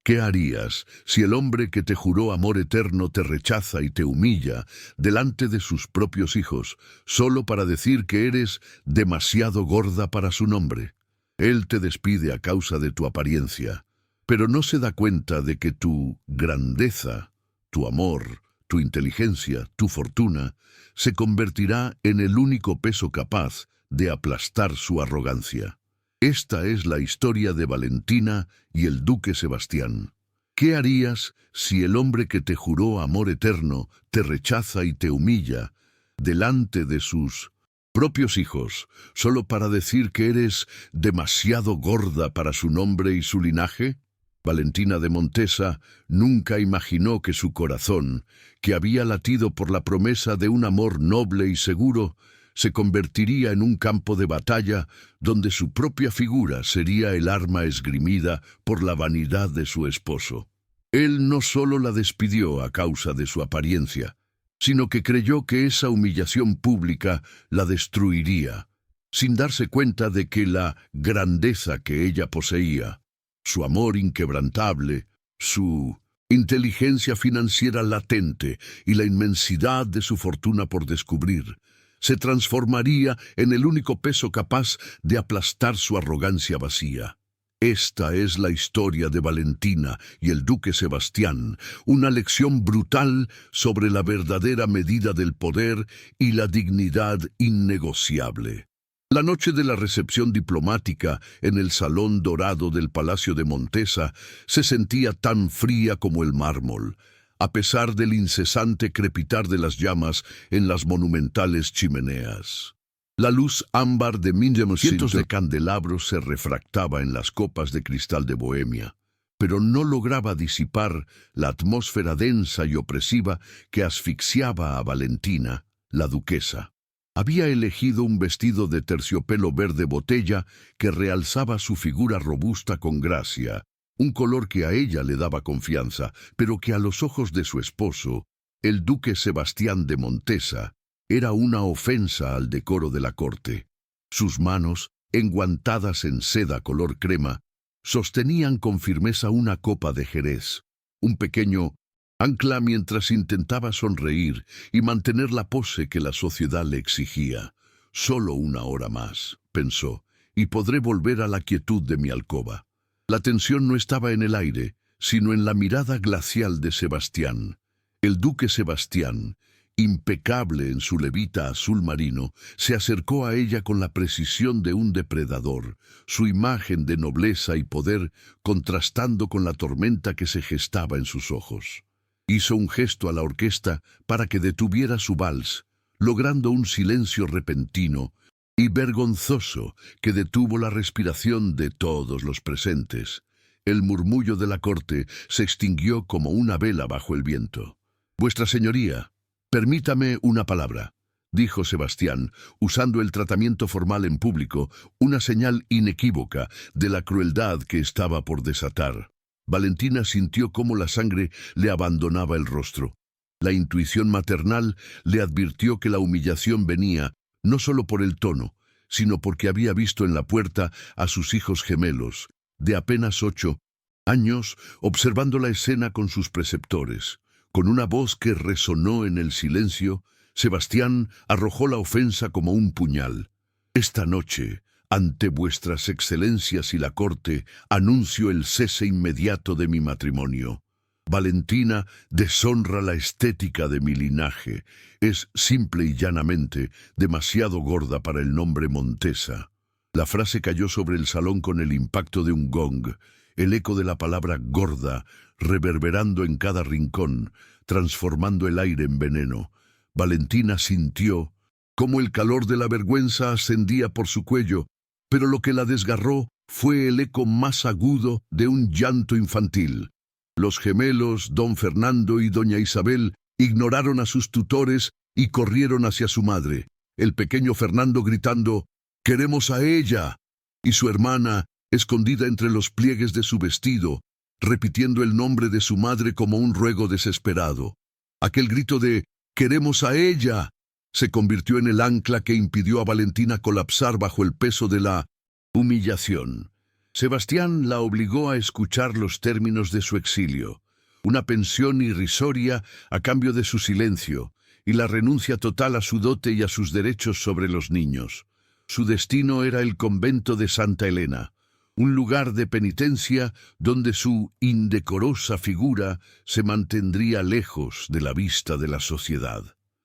¿Qué harías si el hombre que te juró amor eterno te rechaza y te humilla delante de sus propios hijos, solo para decir que eres demasiado gorda para su nombre? Él te despide a causa de tu apariencia, pero no se da cuenta de que tu grandeza, tu amor, tu inteligencia, tu fortuna, se convertirá en el único peso capaz de aplastar su arrogancia. Esta es la historia de Valentina y el duque Sebastián. ¿Qué harías si el hombre que te juró amor eterno te rechaza y te humilla delante de sus propios hijos, solo para decir que eres demasiado gorda para su nombre y su linaje? Valentina de Montesa nunca imaginó que su corazón, que había latido por la promesa de un amor noble y seguro, se convertiría en un campo de batalla donde su propia figura sería el arma esgrimida por la vanidad de su esposo. Él no solo la despidió a causa de su apariencia, sino que creyó que esa humillación pública la destruiría, sin darse cuenta de que la grandeza que ella poseía, su amor inquebrantable, su inteligencia financiera latente y la inmensidad de su fortuna por descubrir, se transformaría en el único peso capaz de aplastar su arrogancia vacía. Esta es la historia de Valentina y el duque Sebastián, una lección brutal sobre la verdadera medida del poder y la dignidad innegociable. La noche de la recepción diplomática en el salón dorado del Palacio de Montesa se sentía tan fría como el mármol, a pesar del incesante crepitar de las llamas en las monumentales chimeneas. La luz ámbar de cientos de candelabros se refractaba en las copas de cristal de Bohemia, pero no lograba disipar la atmósfera densa y opresiva que asfixiaba a Valentina, la duquesa. Había elegido un vestido de terciopelo verde botella que realzaba su figura robusta con gracia, un color que a ella le daba confianza, pero que a los ojos de su esposo, el duque Sebastián de Montesa, era una ofensa al decoro de la corte. Sus manos, enguantadas en seda color crema, sostenían con firmeza una copa de jerez, un pequeño ancla mientras intentaba sonreír y mantener la pose que la sociedad le exigía. Solo una hora más, pensó, y podré volver a la quietud de mi alcoba. La tensión no estaba en el aire, sino en la mirada glacial de Sebastián. El duque Sebastián, impecable en su levita azul marino, se acercó a ella con la precisión de un depredador, su imagen de nobleza y poder contrastando con la tormenta que se gestaba en sus ojos. Hizo un gesto a la orquesta para que detuviera su vals, logrando un silencio repentino y vergonzoso que detuvo la respiración de todos los presentes. El murmullo de la corte se extinguió como una vela bajo el viento. «Vuestra señoría, permítame una palabra», dijo Sebastián, usando el tratamiento formal en público, una señal inequívoca de la crueldad que estaba por desatar. Valentina sintió cómo la sangre le abandonaba el rostro. La intuición maternal le advirtió que la humillación venía no solo por el tono, sino porque había visto en la puerta a sus hijos gemelos, de apenas 8 años, observando la escena con sus preceptores. Con una voz que resonó en el silencio, Sebastián arrojó la ofensa como un puñal. «Esta noche, ante vuestras excelencias y la corte, anuncio el cese inmediato de mi matrimonio. Valentina deshonra la estética de mi linaje. Es simple y llanamente demasiado gorda para el nombre Montesa». La frase cayó sobre el salón con el impacto de un gong, el eco de la palabra gorda reverberando en cada rincón, transformando el aire en veneno. Valentina sintió cómo el calor de la vergüenza ascendía por su cuello, pero lo que la desgarró fue el eco más agudo de un llanto infantil. Los gemelos, don Fernando y doña Isabel, ignoraron a sus tutores y corrieron hacia su madre. El pequeño Fernando gritando, «¡Queremos a ella!», y su hermana, escondida entre los pliegues de su vestido, repitiendo el nombre de su madre como un ruego desesperado. Aquel grito de «¡Queremos a ella!» se convirtió en el ancla que impidió a Valentina colapsar bajo el peso de la humillación. Sebastián la obligó a escuchar los términos de su exilio, una pensión irrisoria a cambio de su silencio, y la renuncia total a su dote y a sus derechos sobre los niños. Su destino era el convento de Santa Elena, un lugar de penitencia donde su indecorosa figura se mantendría lejos de la vista de la sociedad.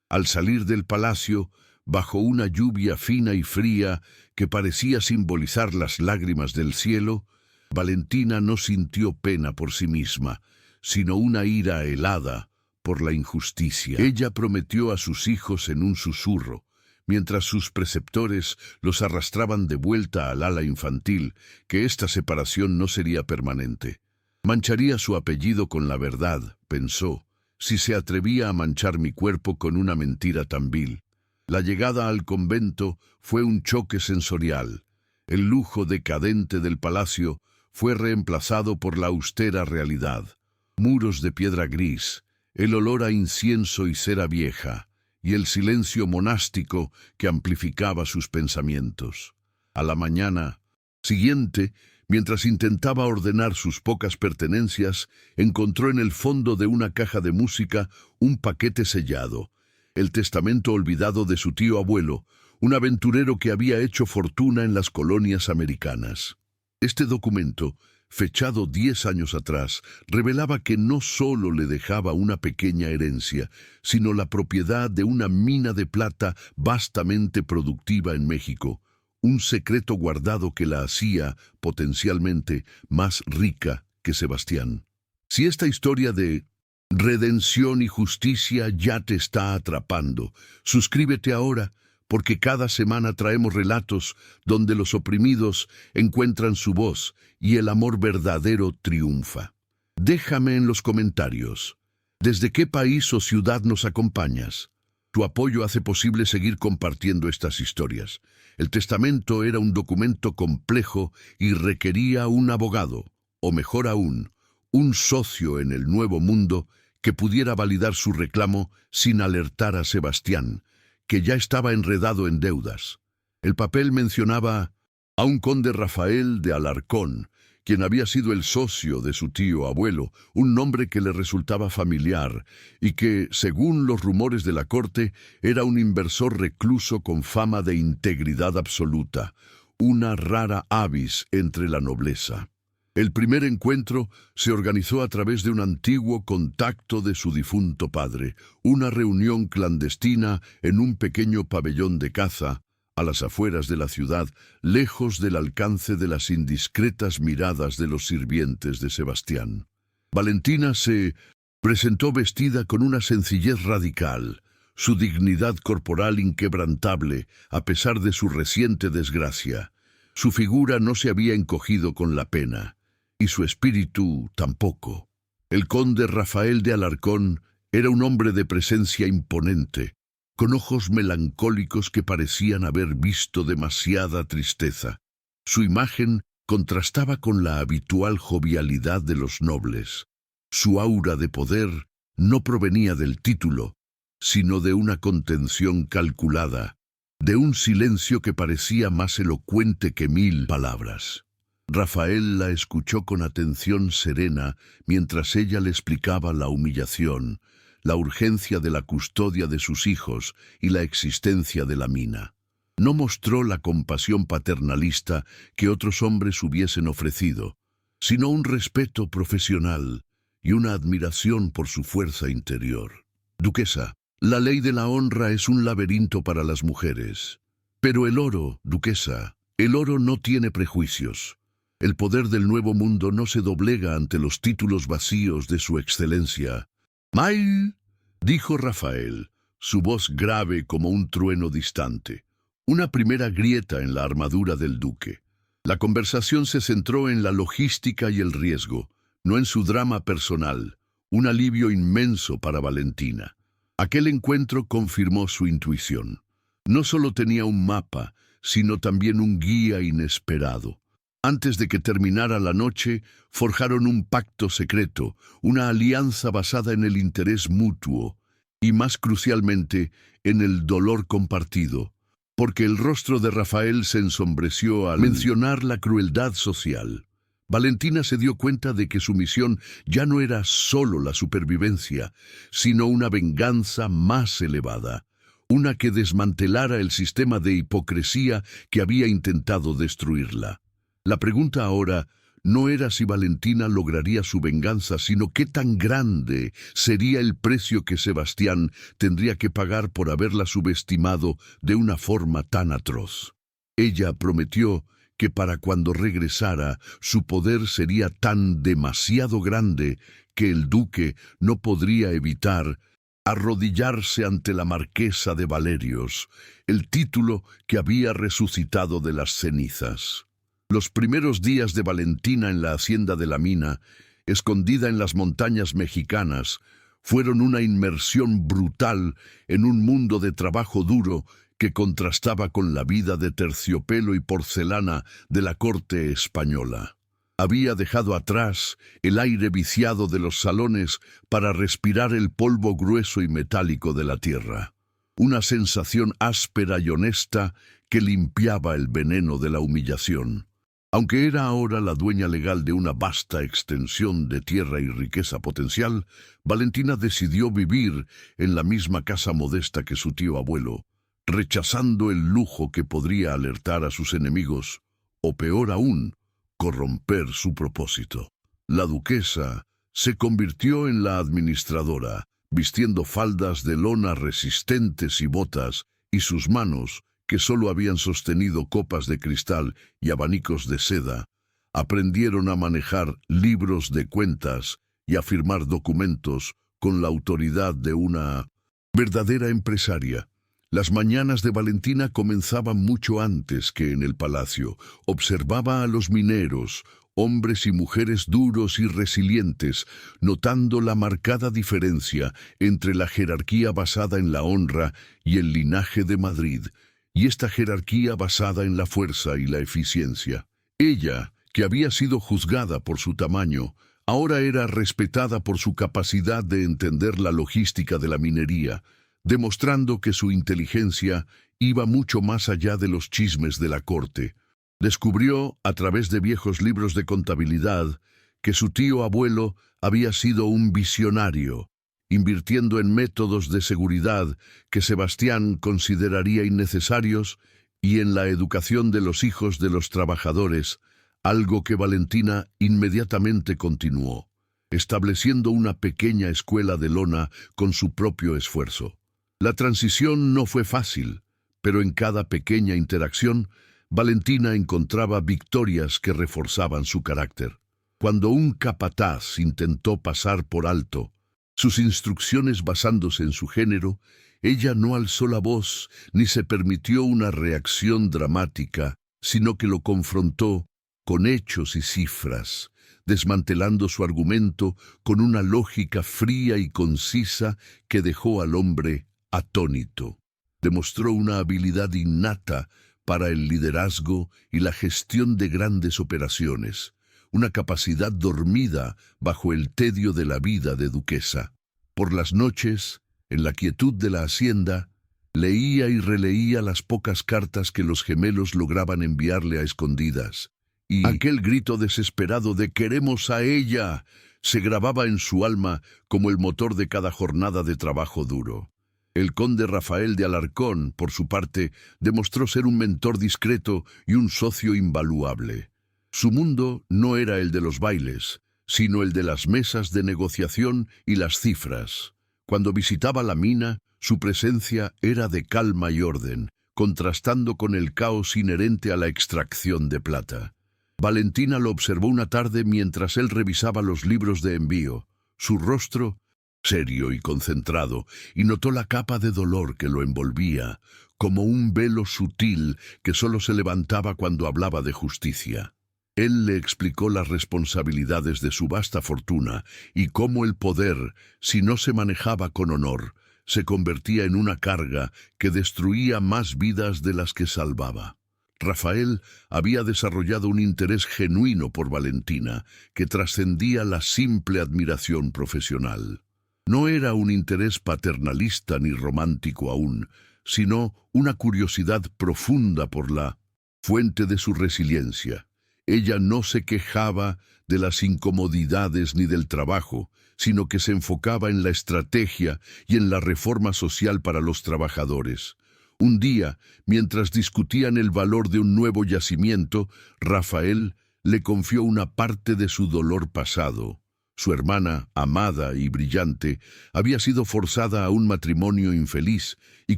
Al salir del palacio, bajo una lluvia fina y fría que parecía simbolizar las lágrimas del cielo, Valentina no sintió pena por sí misma, sino una ira helada por la injusticia. Ella prometió a sus hijos en un susurro, mientras sus preceptores los arrastraban de vuelta al ala infantil, que esta separación no sería permanente. Mancharía su apellido con la verdad, pensó, si se atrevía a manchar mi cuerpo con una mentira tan vil. La llegada al convento fue un choque sensorial. El lujo decadente del palacio fue reemplazado por la austera realidad. Muros de piedra gris, el olor a incienso y cera vieja, y el silencio monástico que amplificaba sus pensamientos. A la mañana siguiente, mientras intentaba ordenar sus pocas pertenencias, encontró en el fondo de una caja de música un paquete sellado, el testamento olvidado de su tío abuelo, un aventurero que había hecho fortuna en las colonias americanas. Este documento, fechado 10 años atrás, revelaba que no solo le dejaba una pequeña herencia, sino la propiedad de una mina de plata vastamente productiva en México, un secreto guardado que la hacía, potencialmente, más rica que Sebastián. Si esta historia de redención y justicia ya te está atrapando, suscríbete ahora, porque cada semana traemos relatos donde los oprimidos encuentran su voz y el amor verdadero triunfa. Déjame en los comentarios, ¿desde qué país o ciudad nos acompañas? Tu apoyo hace posible seguir compartiendo estas historias. El testamento era un documento complejo y requería un abogado, o mejor aún, un socio en el nuevo mundo que pudiera validar su reclamo sin alertar a Sebastián, que ya estaba enredado en deudas. El papel mencionaba a un conde Rafael de Alarcón, quien había sido el socio de su tío abuelo, un nombre que le resultaba familiar y que, según los rumores de la corte, era un inversor recluso con fama de integridad absoluta, una rara avis entre la nobleza. El primer encuentro se organizó a través de un antiguo contacto de su difunto padre, una reunión clandestina en un pequeño pabellón de caza, a las afueras de la ciudad, lejos del alcance de las indiscretas miradas de los sirvientes de Sebastián. Valentina se presentó vestida con una sencillez radical, su dignidad corporal inquebrantable a pesar de su reciente desgracia. Su figura no se había encogido con la pena, y su espíritu tampoco. El conde Rafael de Alarcón era un hombre de presencia imponente, con ojos melancólicos que parecían haber visto demasiada tristeza. Su imagen contrastaba con la habitual jovialidad de los nobles. Su aura de poder no provenía del título, sino de una contención calculada, de un silencio que parecía más elocuente que 1000 palabras. Rafael la escuchó con atención serena mientras ella le explicaba la humillación, la urgencia de la custodia de sus hijos y la existencia de la mina. No mostró la compasión paternalista que otros hombres hubiesen ofrecido, sino un respeto profesional y una admiración por su fuerza interior. Duquesa, la ley de la honra es un laberinto para las mujeres. Pero el oro, duquesa, el oro no tiene prejuicios. El poder del nuevo mundo no se doblega ante los títulos vacíos de su excelencia. «May», dijo Rafael, su voz grave como un trueno distante. Una primera grieta en la armadura del duque. La conversación se centró en la logística y el riesgo, no en su drama personal, un alivio inmenso para Valentina. Aquel encuentro confirmó su intuición. No solo tenía un mapa, sino también un guía inesperado. Antes de que terminara la noche, forjaron un pacto secreto, una alianza basada en el interés mutuo y, más crucialmente, en el dolor compartido. porque el rostro de Rafael se ensombreció al mencionar la crueldad social. Valentina se dio cuenta de que su misión ya no era solo la supervivencia, sino una venganza más elevada, una que desmantelara el sistema de hipocresía que había intentado destruirla. La pregunta ahora no era si Valentina lograría su venganza, sino qué tan grande sería el precio que Sebastián tendría que pagar por haberla subestimado de una forma tan atroz. Ella prometió que para cuando regresara su poder sería tan demasiado grande que el duque no podría evitar arrodillarse ante la marquesa de Valerios, el título que había resucitado de las cenizas. Los primeros días de Valentina en la hacienda de la mina, escondida en las montañas mexicanas, fueron una inmersión brutal en un mundo de trabajo duro que contrastaba con la vida de terciopelo y porcelana de la corte española. Había dejado atrás el aire viciado de los salones para respirar el polvo grueso y metálico de la tierra. Una sensación áspera y honesta que limpiaba el veneno de la humillación. Aunque era ahora la dueña legal de una vasta extensión de tierra y riqueza potencial, Valentina decidió vivir en la misma casa modesta que su tío abuelo, rechazando el lujo que podría alertar a sus enemigos, o peor aún, corromper su propósito. La duquesa se convirtió en la administradora, vistiendo faldas de lona resistentes y botas, y sus manos, que solo habían sostenido copas de cristal y abanicos de seda, aprendieron a manejar libros de cuentas y a firmar documentos con la autoridad de una verdadera empresaria. Las mañanas de Valentina comenzaban mucho antes que en el palacio. Observaba a los mineros, hombres y mujeres duros y resilientes, notando la marcada diferencia entre la jerarquía basada en la honra y el linaje de Madrid, y esta jerarquía basada en la fuerza y la eficiencia. Ella, que había sido juzgada por su tamaño, ahora era respetada por su capacidad de entender la logística de la minería, demostrando que su inteligencia iba mucho más allá de los chismes de la corte. Descubrió, a través de viejos libros de contabilidad, que su tío abuelo había sido un visionario, invirtiendo en métodos de seguridad que Sebastián consideraría innecesarios y en la educación de los hijos de los trabajadores, algo que Valentina inmediatamente continuó, estableciendo una pequeña escuela de lona con su propio esfuerzo. La transición no fue fácil, pero en cada pequeña interacción, Valentina encontraba victorias que reforzaban su carácter. Cuando un capataz intentó pasar por alto sus instrucciones basándose en su género, ella no alzó la voz ni se permitió una reacción dramática, sino que lo confrontó con hechos y cifras, desmantelando su argumento con una lógica fría y concisa que dejó al hombre atónito. Demostró una habilidad innata para el liderazgo y la gestión de grandes operaciones, una capacidad dormida bajo el tedio de la vida de duquesa. Por las noches, en la quietud de la hacienda, leía y releía las pocas cartas que los gemelos lograban enviarle a escondidas, y aquel grito desesperado de «¡Queremos a ella!» se grababa en su alma como el motor de cada jornada de trabajo duro. El conde Rafael de Alarcón, por su parte, demostró ser un mentor discreto y un socio invaluable. Su mundo no era el de los bailes, sino el de las mesas de negociación y las cifras. Cuando visitaba la mina, su presencia era de calma y orden, contrastando con el caos inherente a la extracción de plata. Valentina lo observó una tarde mientras él revisaba los libros de envío. Su rostro serio y concentrado, y notó la capa de dolor que lo envolvía, como un velo sutil que solo se levantaba cuando hablaba de justicia. Él le explicó las responsabilidades de su vasta fortuna y cómo el poder, si no se manejaba con honor, se convertía en una carga que destruía más vidas de las que salvaba. Rafael había desarrollado un interés genuino por Valentina, que trascendía la simple admiración profesional. No era un interés paternalista ni romántico aún, sino una curiosidad profunda por la fuente de su resiliencia. Ella no se quejaba de las incomodidades ni del trabajo, sino que se enfocaba en la estrategia y en la reforma social para los trabajadores. Un día, mientras discutían el valor de un nuevo yacimiento, Rafael le confió una parte de su dolor pasado. Su hermana, amada y brillante, había sido forzada a un matrimonio infeliz y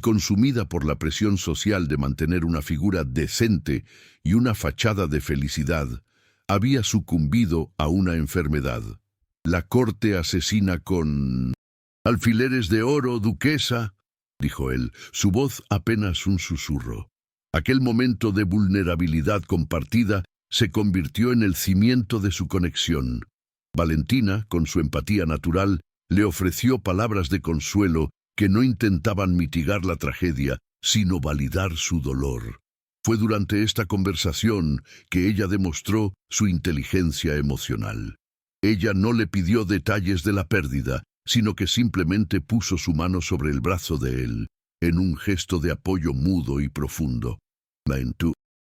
consumida por la presión social de mantener una figura decente y una fachada de felicidad. Había sucumbido a una enfermedad. La corte asesina con alfileres de oro, duquesa, dijo él, su voz apenas un susurro. Aquel momento de vulnerabilidad compartida se convirtió en el cimiento de su conexión. Valentina, con su empatía natural, le ofreció palabras de consuelo que no intentaban mitigar la tragedia, sino validar su dolor. Fue durante esta conversación que ella demostró su inteligencia emocional. Ella no le pidió detalles de la pérdida, sino que simplemente puso su mano sobre el brazo de él, en un gesto de apoyo mudo y profundo. En tu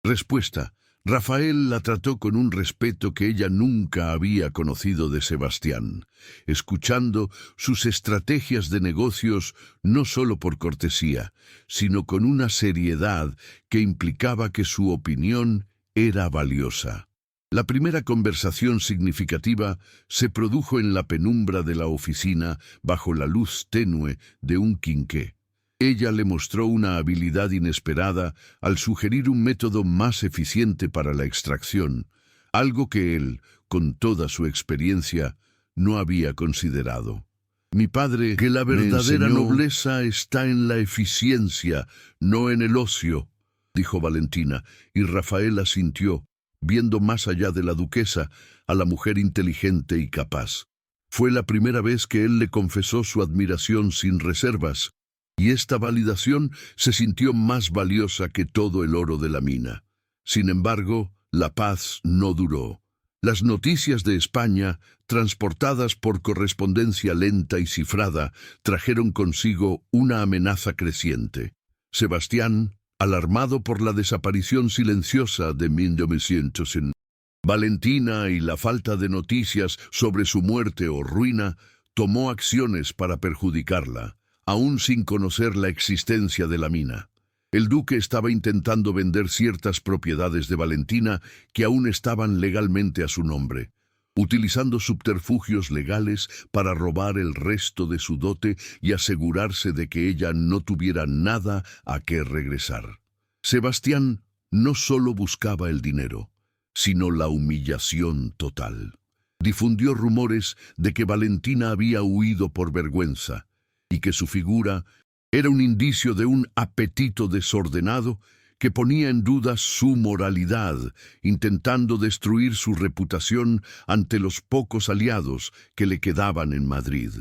respuesta, Rafael la trató con un respeto que ella nunca había conocido de Sebastián, escuchando sus estrategias de negocios no solo por cortesía, sino con una seriedad que implicaba que su opinión era valiosa. La primera conversación significativa se produjo en la penumbra de la oficina bajo la luz tenue de un quinqué. Ella le mostró una habilidad inesperada al sugerir un método más eficiente para la extracción, algo que él, con toda su experiencia, no había considerado. Mi padre, que la verdadera nobleza está en la eficiencia, no en el ocio, dijo Valentina, y Rafael asintió, viendo más allá de la duquesa, a la mujer inteligente y capaz. Fue la primera vez que él le confesó su admiración sin reservas, y esta validación se sintió más valiosa que todo el oro de la mina. Sin embargo, la paz no duró. Las noticias de España, transportadas por correspondencia lenta y cifrada, trajeron consigo una amenaza creciente. Sebastián, alarmado por la desaparición silenciosa de 1900 en Valentina y la falta de noticias sobre su muerte o ruina, tomó acciones para perjudicarla, aún sin conocer la existencia de la mina. El duque estaba intentando vender ciertas propiedades de Valentina que aún estaban legalmente a su nombre, utilizando subterfugios legales para robar el resto de su dote y asegurarse de que ella no tuviera nada a qué regresar. Sebastián no solo buscaba el dinero, sino la humillación total. Difundió rumores de que Valentina había huido por vergüenza, y que su figura era un indicio de un apetito desordenado que ponía en duda su moralidad, intentando destruir su reputación ante los pocos aliados que le quedaban en Madrid.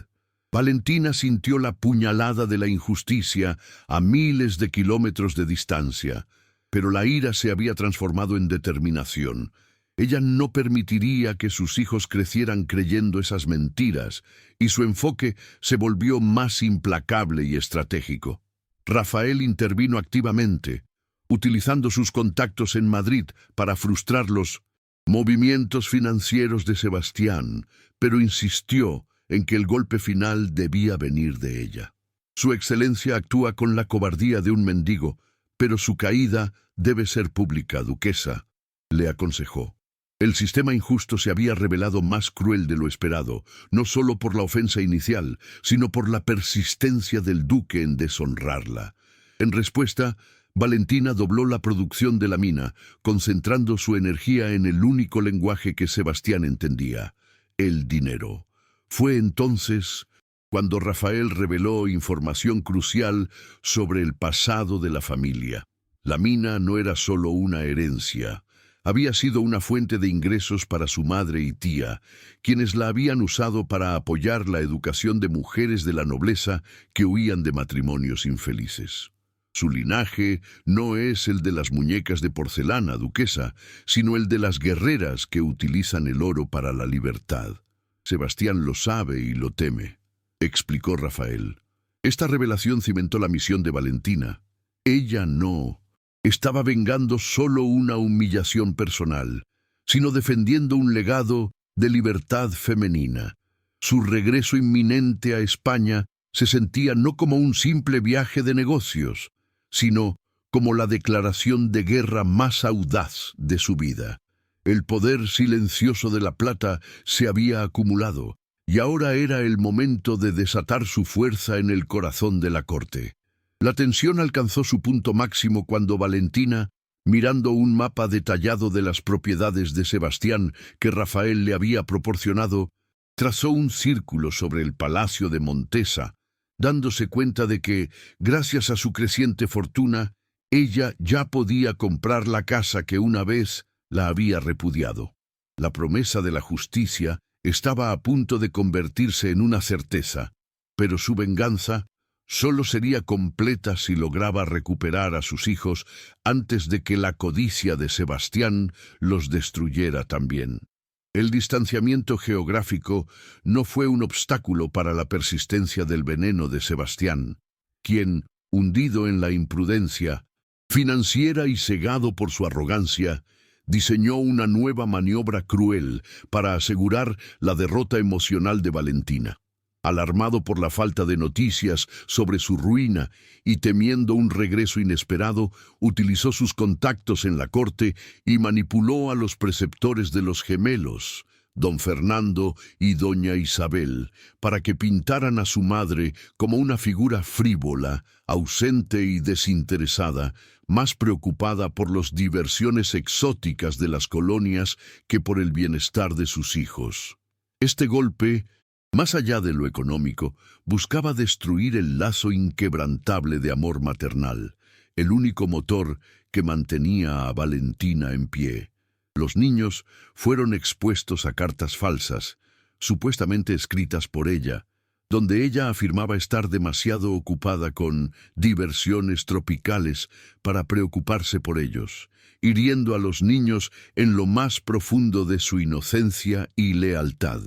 Valentina sintió la puñalada de la injusticia a miles de kilómetros de distancia, pero la ira se había transformado en determinación. Ella no permitiría que sus hijos crecieran creyendo esas mentiras, y su enfoque se volvió más implacable y estratégico. Rafael intervino activamente, utilizando sus contactos en Madrid para frustrar los movimientos financieros de Sebastián, pero insistió en que el golpe final debía venir de ella. Su excelencia actúa con la cobardía de un mendigo, pero su caída debe ser pública, duquesa, le aconsejó. El sistema injusto se había revelado más cruel de lo esperado, no solo por la ofensa inicial, sino por la persistencia del duque en deshonrarla. En respuesta, Valentina dobló la producción de la mina, concentrando su energía en el único lenguaje que Sebastián entendía, el dinero. Fue entonces cuando Rafael reveló información crucial sobre el pasado de la familia. La mina no era solo una herencia. Había sido una fuente de ingresos para su madre y tía, quienes la habían usado para apoyar la educación de mujeres de la nobleza que huían de matrimonios infelices. Su linaje no es el de las muñecas de porcelana, duquesa, sino el de las guerreras que utilizan el oro para la libertad. Sebastián lo sabe y lo teme, explicó Rafael. Esta revelación cimentó la misión de Valentina. Ella no estaba vengando solo una humillación personal, sino defendiendo un legado de libertad femenina. Su regreso inminente a España se sentía no como un simple viaje de negocios, sino como la declaración de guerra más audaz de su vida. El poder silencioso de la plata se había acumulado, y ahora era el momento de desatar su fuerza en el corazón de la corte. La tensión alcanzó su punto máximo cuando Valentina, mirando un mapa detallado de las propiedades de Sebastián que Rafael le había proporcionado, trazó un círculo sobre el palacio de Montesa, dándose cuenta de que, gracias a su creciente fortuna, ella ya podía comprar la casa que una vez la había repudiado. La promesa de la justicia estaba a punto de convertirse en una certeza, pero su venganza solo sería completa si lograba recuperar a sus hijos antes de que la codicia de Sebastián los destruyera también. El distanciamiento geográfico no fue un obstáculo para la persistencia del veneno de Sebastián, quien, hundido en la imprudencia financiera y cegado por su arrogancia, diseñó una nueva maniobra cruel para asegurar la derrota emocional de Valentina. Alarmado por la falta de noticias sobre su ruina y temiendo un regreso inesperado, utilizó sus contactos en la corte y manipuló a los preceptores de los gemelos, don Fernando y doña Isabel, para que pintaran a su madre como una figura frívola, ausente y desinteresada, más preocupada por las diversiones exóticas de las colonias que por el bienestar de sus hijos. Este golpe, más allá de lo económico, buscaba destruir el lazo inquebrantable de amor maternal, el único motor que mantenía a Valentina en pie. Los niños fueron expuestos a cartas falsas, supuestamente escritas por ella, donde ella afirmaba estar demasiado ocupada con diversiones tropicales para preocuparse por ellos, hiriendo a los niños en lo más profundo de su inocencia y lealtad.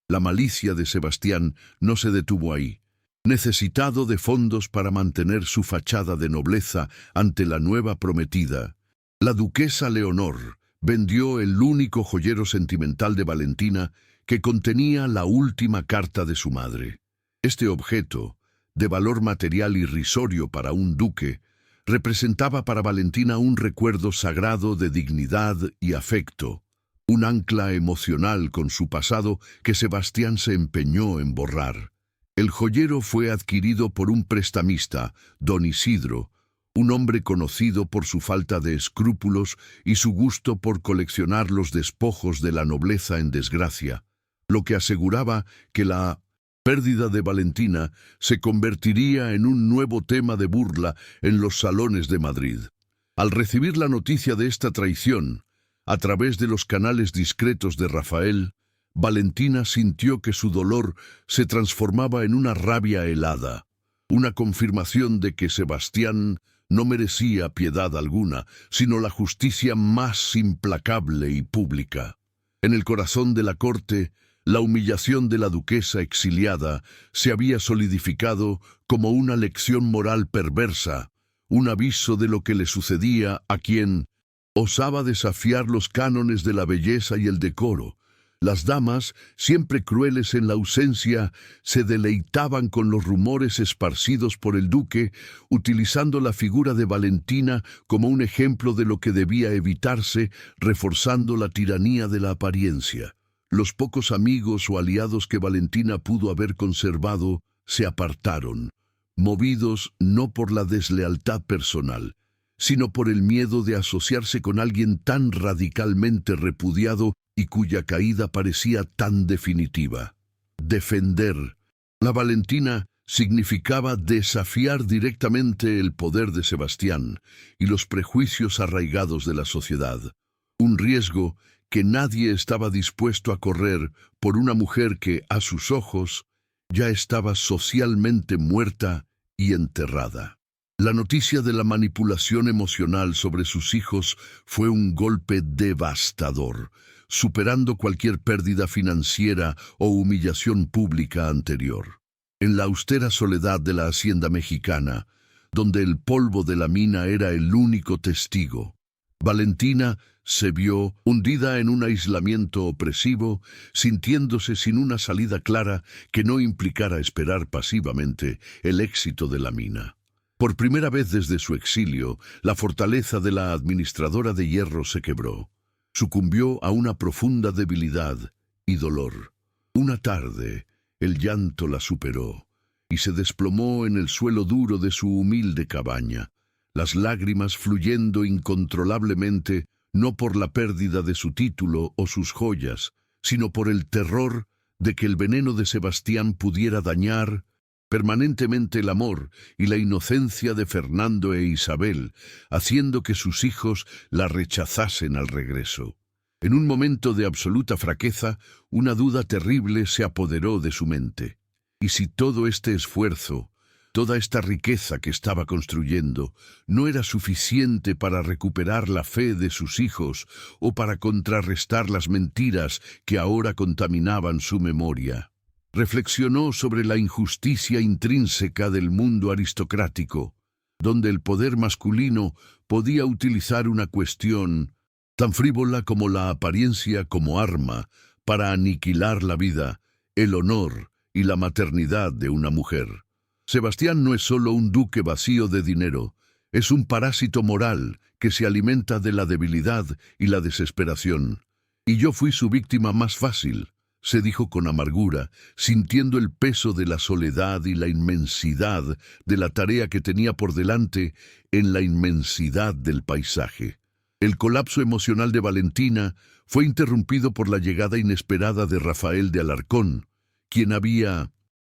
La malicia de Sebastián no se detuvo ahí. Necesitado de fondos para mantener su fachada de nobleza ante la nueva prometida, la duquesa Leonor vendió el único joyero sentimental de Valentina que contenía la última carta de su madre. Este objeto, de valor material irrisorio para un duque, representaba para Valentina un recuerdo sagrado de dignidad y afecto, un ancla emocional con su pasado que Sebastián se empeñó en borrar. El joyero fue adquirido por un prestamista, don Isidro, un hombre conocido por su falta de escrúpulos y su gusto por coleccionar los despojos de la nobleza en desgracia, lo que aseguraba que la pérdida de Valentina se convertiría en un nuevo tema de burla en los salones de Madrid. Al recibir la noticia de esta traición, a través de los canales discretos de Rafael, Valentina sintió que su dolor se transformaba en una rabia helada, una confirmación de que Sebastián no merecía piedad alguna, sino la justicia más implacable y pública. En el corazón de la corte, la humillación de la duquesa exiliada se había solidificado como una lección moral perversa, un aviso de lo que le sucedía a quien osaba desafiar los cánones de la belleza y el decoro. Las damas, siempre crueles en la ausencia, se deleitaban con los rumores esparcidos por el duque, utilizando la figura de Valentina como un ejemplo de lo que debía evitarse, reforzando la tiranía de la apariencia. Los pocos amigos o aliados que Valentina pudo haber conservado se apartaron, movidos no por la deslealtad personal, sino por el miedo de asociarse con alguien tan radicalmente repudiado y cuya caída parecía tan definitiva. Defender. La Valentina significaba desafiar directamente el poder de Sebastián y los prejuicios arraigados de la sociedad, un riesgo que nadie estaba dispuesto a correr por una mujer que, a sus ojos, ya estaba socialmente muerta y enterrada. La noticia de la manipulación emocional sobre sus hijos fue un golpe devastador, superando cualquier pérdida financiera o humillación pública anterior. En la austera soledad de la hacienda mexicana, donde el polvo de la mina era el único testigo, Valentina se vio hundida en un aislamiento opresivo, sintiéndose sin una salida clara que no implicara esperar pasivamente el éxito de la mina. Por primera vez desde su exilio, la fortaleza de la administradora de hierro se quebró. Sucumbió a una profunda debilidad y dolor. Una tarde, el llanto la superó y se desplomó en el suelo duro de su humilde cabaña, las lágrimas fluyendo incontrolablemente no por la pérdida de su título o sus joyas, sino por el terror de que el veneno de Sebastián pudiera dañar permanentemente el amor y la inocencia de Fernando e Isabel, haciendo que sus hijos la rechazasen al regreso. En un momento de absoluta fraqueza, una duda terrible se apoderó de su mente. ¿Y si todo este esfuerzo, toda esta riqueza que estaba construyendo, no era suficiente para recuperar la fe de sus hijos o para contrarrestar las mentiras que ahora contaminaban su memoria? Reflexionó sobre la injusticia intrínseca del mundo aristocrático, donde el poder masculino podía utilizar una cuestión tan frívola como la apariencia como arma para aniquilar la vida, el honor y la maternidad de una mujer. Sebastián no es solo un duque vacío de dinero, es un parásito moral que se alimenta de la debilidad y la desesperación. Y yo fui su víctima más fácil, se dijo con amargura, sintiendo el peso de la soledad y la inmensidad de la tarea que tenía por delante en la inmensidad del paisaje. El colapso emocional de Valentina fue interrumpido por la llegada inesperada de Rafael de Alarcón, quien había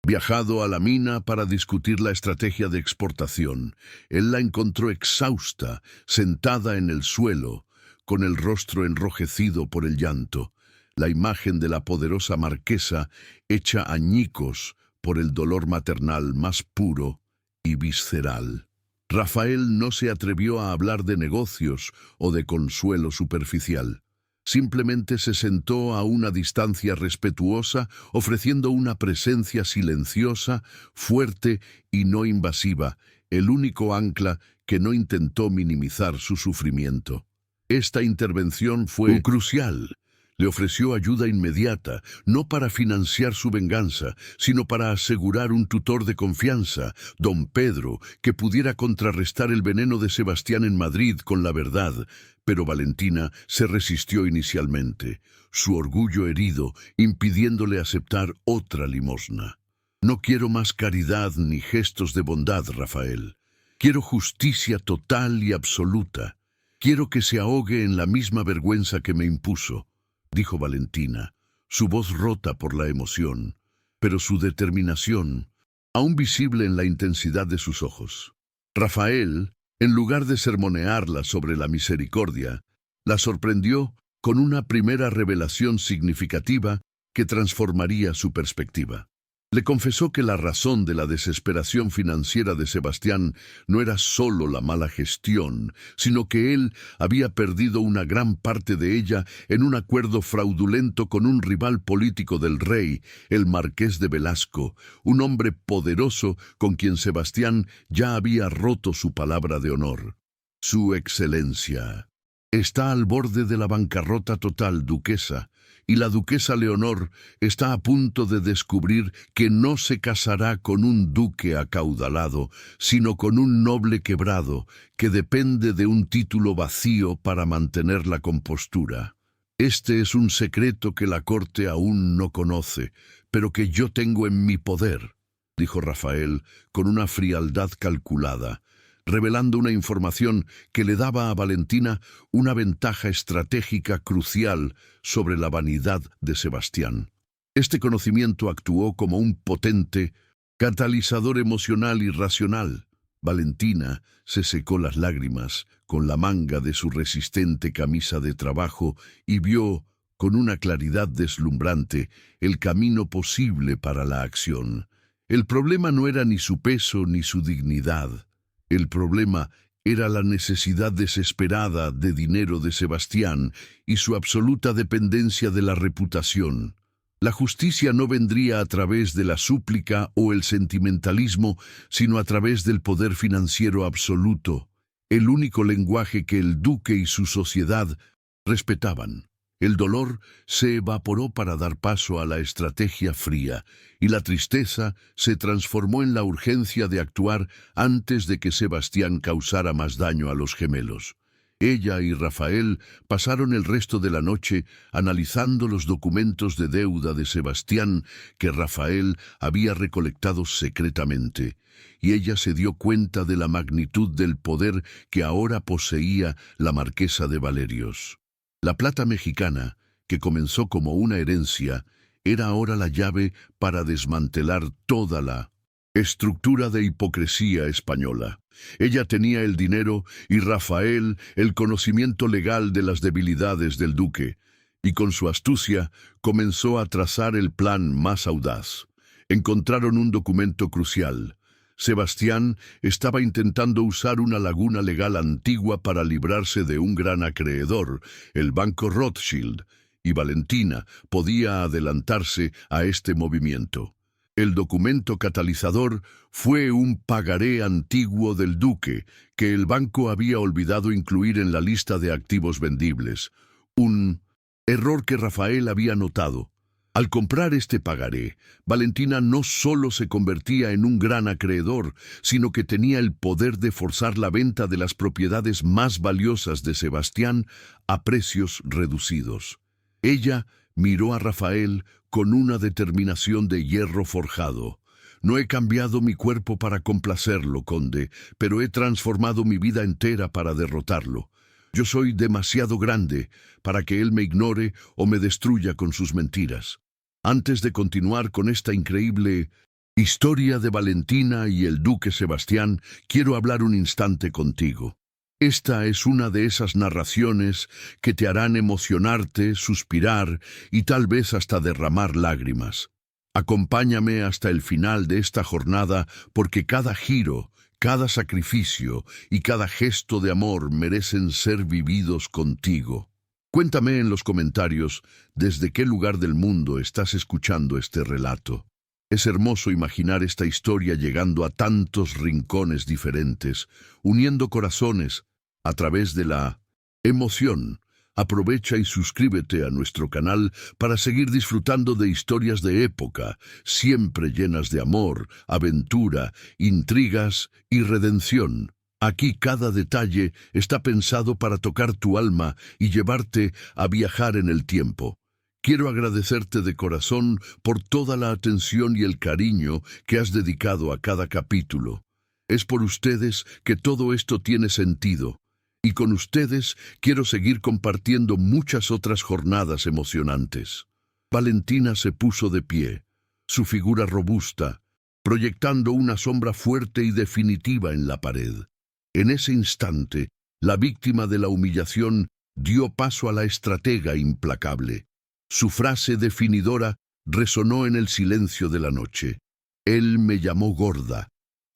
viajado a la mina para discutir la estrategia de exportación. Él la encontró exhausta, sentada en el suelo, con el rostro enrojecido por el llanto. La imagen de la poderosa marquesa hecha añicos por el dolor maternal más puro y visceral. Rafael no se atrevió a hablar de negocios o de consuelo superficial. Simplemente se sentó a una distancia respetuosa, ofreciendo una presencia silenciosa, fuerte y no invasiva, el único ancla que no intentó minimizar su sufrimiento. Esta intervención fue crucial. Le ofreció ayuda inmediata, no para financiar su venganza, sino para asegurar un tutor de confianza, don Pedro, que pudiera contrarrestar el veneno de Sebastián en Madrid con la verdad. Pero Valentina se resistió inicialmente, su orgullo herido, impidiéndole aceptar otra limosna. No quiero más caridad ni gestos de bondad, Rafael. Quiero justicia total y absoluta. Quiero que se ahogue en la misma vergüenza que me impuso, dijo Valentina, su voz rota por la emoción, pero su determinación aún visible en la intensidad de sus ojos. Rafael, en lugar de sermonearla sobre la misericordia, la sorprendió con una primera revelación significativa que transformaría su perspectiva. Le confesó que la razón de la desesperación financiera de Sebastián no era solo la mala gestión, sino que él había perdido una gran parte de ella en un acuerdo fraudulento con un rival político del rey, el marqués de Velasco, un hombre poderoso con quien Sebastián ya había roto su palabra de honor. Su excelencia está al borde de la bancarrota total, duquesa, y la duquesa Leonor está a punto de descubrir que no se casará con un duque acaudalado, sino con un noble quebrado que depende de un título vacío para mantener la compostura. Este es un secreto que la corte aún no conoce, pero que yo tengo en mi poder, dijo Rafael con una frialdad calculada, revelando una información que le daba a Valentina una ventaja estratégica crucial sobre la vanidad de Sebastián. Este conocimiento actuó como un potente catalizador emocional y racional. Valentina se secó las lágrimas con la manga de su resistente camisa de trabajo y vio, con una claridad deslumbrante, el camino posible para la acción. El problema no era ni su peso ni su dignidad. El problema era la necesidad desesperada de dinero de Sebastián y su absoluta dependencia de la reputación. La justicia no vendría a través de la súplica o el sentimentalismo, sino a través del poder financiero absoluto, el único lenguaje que el duque y su sociedad respetaban. El dolor se evaporó para dar paso a la estrategia fría, y la tristeza se transformó en la urgencia de actuar antes de que Sebastián causara más daño a los gemelos. Ella y Rafael pasaron el resto de la noche analizando los documentos de deuda de Sebastián que Rafael había recolectado secretamente, y ella se dio cuenta de la magnitud del poder que ahora poseía la marquesa de Valerios. La plata mexicana, que comenzó como una herencia, era ahora la llave para desmantelar toda la estructura de hipocresía española. Ella tenía el dinero y Rafael el conocimiento legal de las debilidades del duque, y con su astucia comenzó a trazar el plan más audaz. Encontraron un documento crucial. Sebastián estaba intentando usar una laguna legal antigua para librarse de un gran acreedor, el Banco Rothschild, y Valentina podía adelantarse a este movimiento. El documento catalizador fue un pagaré antiguo del duque que el banco había olvidado incluir en la lista de activos vendibles, un error que Rafael había notado. Al comprar este pagaré, Valentina no solo se convertía en un gran acreedor, sino que tenía el poder de forzar la venta de las propiedades más valiosas de Sebastián a precios reducidos. Ella miró a Rafael con una determinación de hierro forjado. No he cambiado mi cuerpo para complacerlo, conde, pero he transformado mi vida entera para derrotarlo. Yo soy demasiado grande para que él me ignore o me destruya con sus mentiras. Antes de continuar con esta increíble historia de Valentina y el duque Sebastián, quiero hablar un instante contigo. Esta es una de esas narraciones que te harán emocionarte, suspirar y tal vez hasta derramar lágrimas. Acompáñame hasta el final de esta jornada porque cada giro, cada sacrificio y cada gesto de amor merecen ser vividos contigo. Cuéntame en los comentarios desde qué lugar del mundo estás escuchando este relato. Es hermoso imaginar esta historia llegando a tantos rincones diferentes, uniendo corazones a través de la emoción. Aprovecha y suscríbete a nuestro canal para seguir disfrutando de historias de época, siempre llenas de amor, aventura, intrigas y redención. Aquí cada detalle está pensado para tocar tu alma y llevarte a viajar en el tiempo. Quiero agradecerte de corazón por toda la atención y el cariño que has dedicado a cada capítulo. Es por ustedes que todo esto tiene sentido, y con ustedes quiero seguir compartiendo muchas otras jornadas emocionantes. Valentina se puso de pie, su figura robusta, proyectando una sombra fuerte y definitiva en la pared. En ese instante, la víctima de la humillación dio paso a la estratega implacable. Su frase definidora resonó en el silencio de la noche. Él me llamó gorda.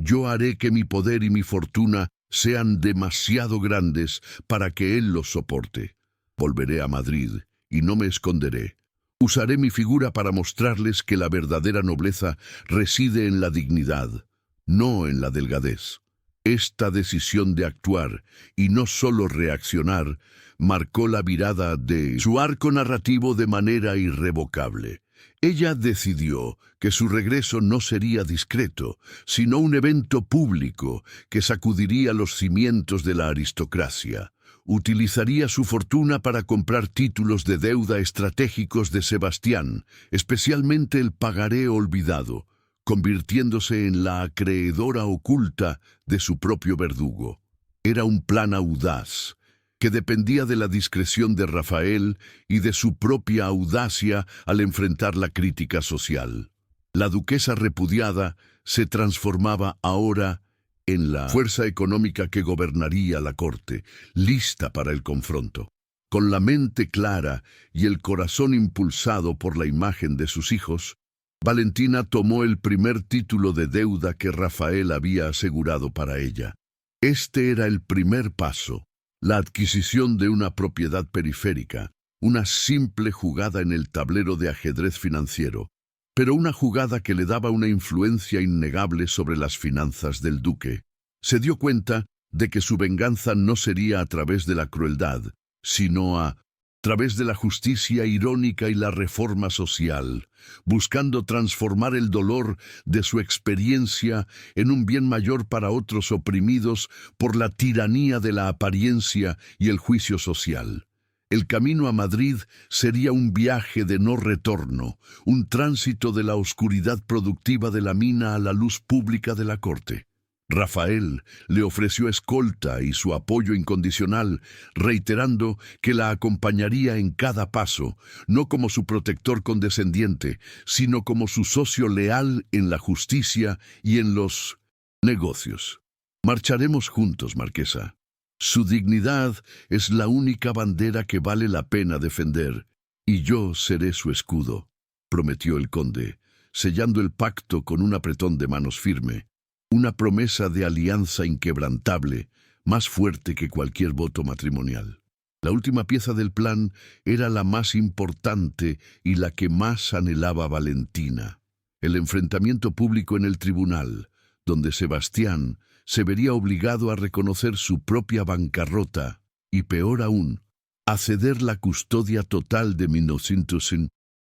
Yo haré que mi poder y mi fortuna sean demasiado grandes para que él los soporte. Volveré a Madrid y no me esconderé. Usaré mi figura para mostrarles que la verdadera nobleza reside en la dignidad, no en la delgadez. Esta decisión de actuar, y no solo reaccionar, marcó la virada de su arco narrativo de manera irrevocable. Ella decidió que su regreso no sería discreto, sino un evento público que sacudiría los cimientos de la aristocracia. Utilizaría su fortuna para comprar títulos de deuda estratégicos de Sebastián, especialmente el pagaré olvidado, convirtiéndose en la acreedora oculta de su propio verdugo. Era un plan audaz, que dependía de la discreción de Rafael y de su propia audacia al enfrentar la crítica social. La duquesa repudiada se transformaba ahora en la fuerza económica que gobernaría la corte, lista para el confronto. Con la mente clara y el corazón impulsado por la imagen de sus hijos, Valentina tomó el primer título de deuda que Rafael había asegurado para ella. Este era el primer paso, la adquisición de una propiedad periférica, una simple jugada en el tablero de ajedrez financiero, pero una jugada que le daba una influencia innegable sobre las finanzas del duque. Se dio cuenta de que su venganza no sería a través de la crueldad, sino a través de la justicia irónica y la reforma social, buscando transformar el dolor de su experiencia en un bien mayor para otros oprimidos por la tiranía de la apariencia y el juicio social. El camino a Madrid sería un viaje de no retorno, un tránsito de la oscuridad productiva de la mina a la luz pública de la corte. Rafael le ofreció escolta y su apoyo incondicional, reiterando que la acompañaría en cada paso, no como su protector condescendiente, sino como su socio leal en la justicia y en los negocios. Marcharemos juntos, marquesa. Su dignidad es la única bandera que vale la pena defender, y yo seré su escudo, prometió el conde, sellando el pacto con un apretón de manos firme, una promesa de alianza inquebrantable, más fuerte que cualquier voto matrimonial. La última pieza del plan era la más importante y la que más anhelaba Valentina: el enfrentamiento público en el tribunal, donde Sebastián se vería obligado a reconocer su propia bancarrota y, peor aún, a ceder la custodia total de 1900,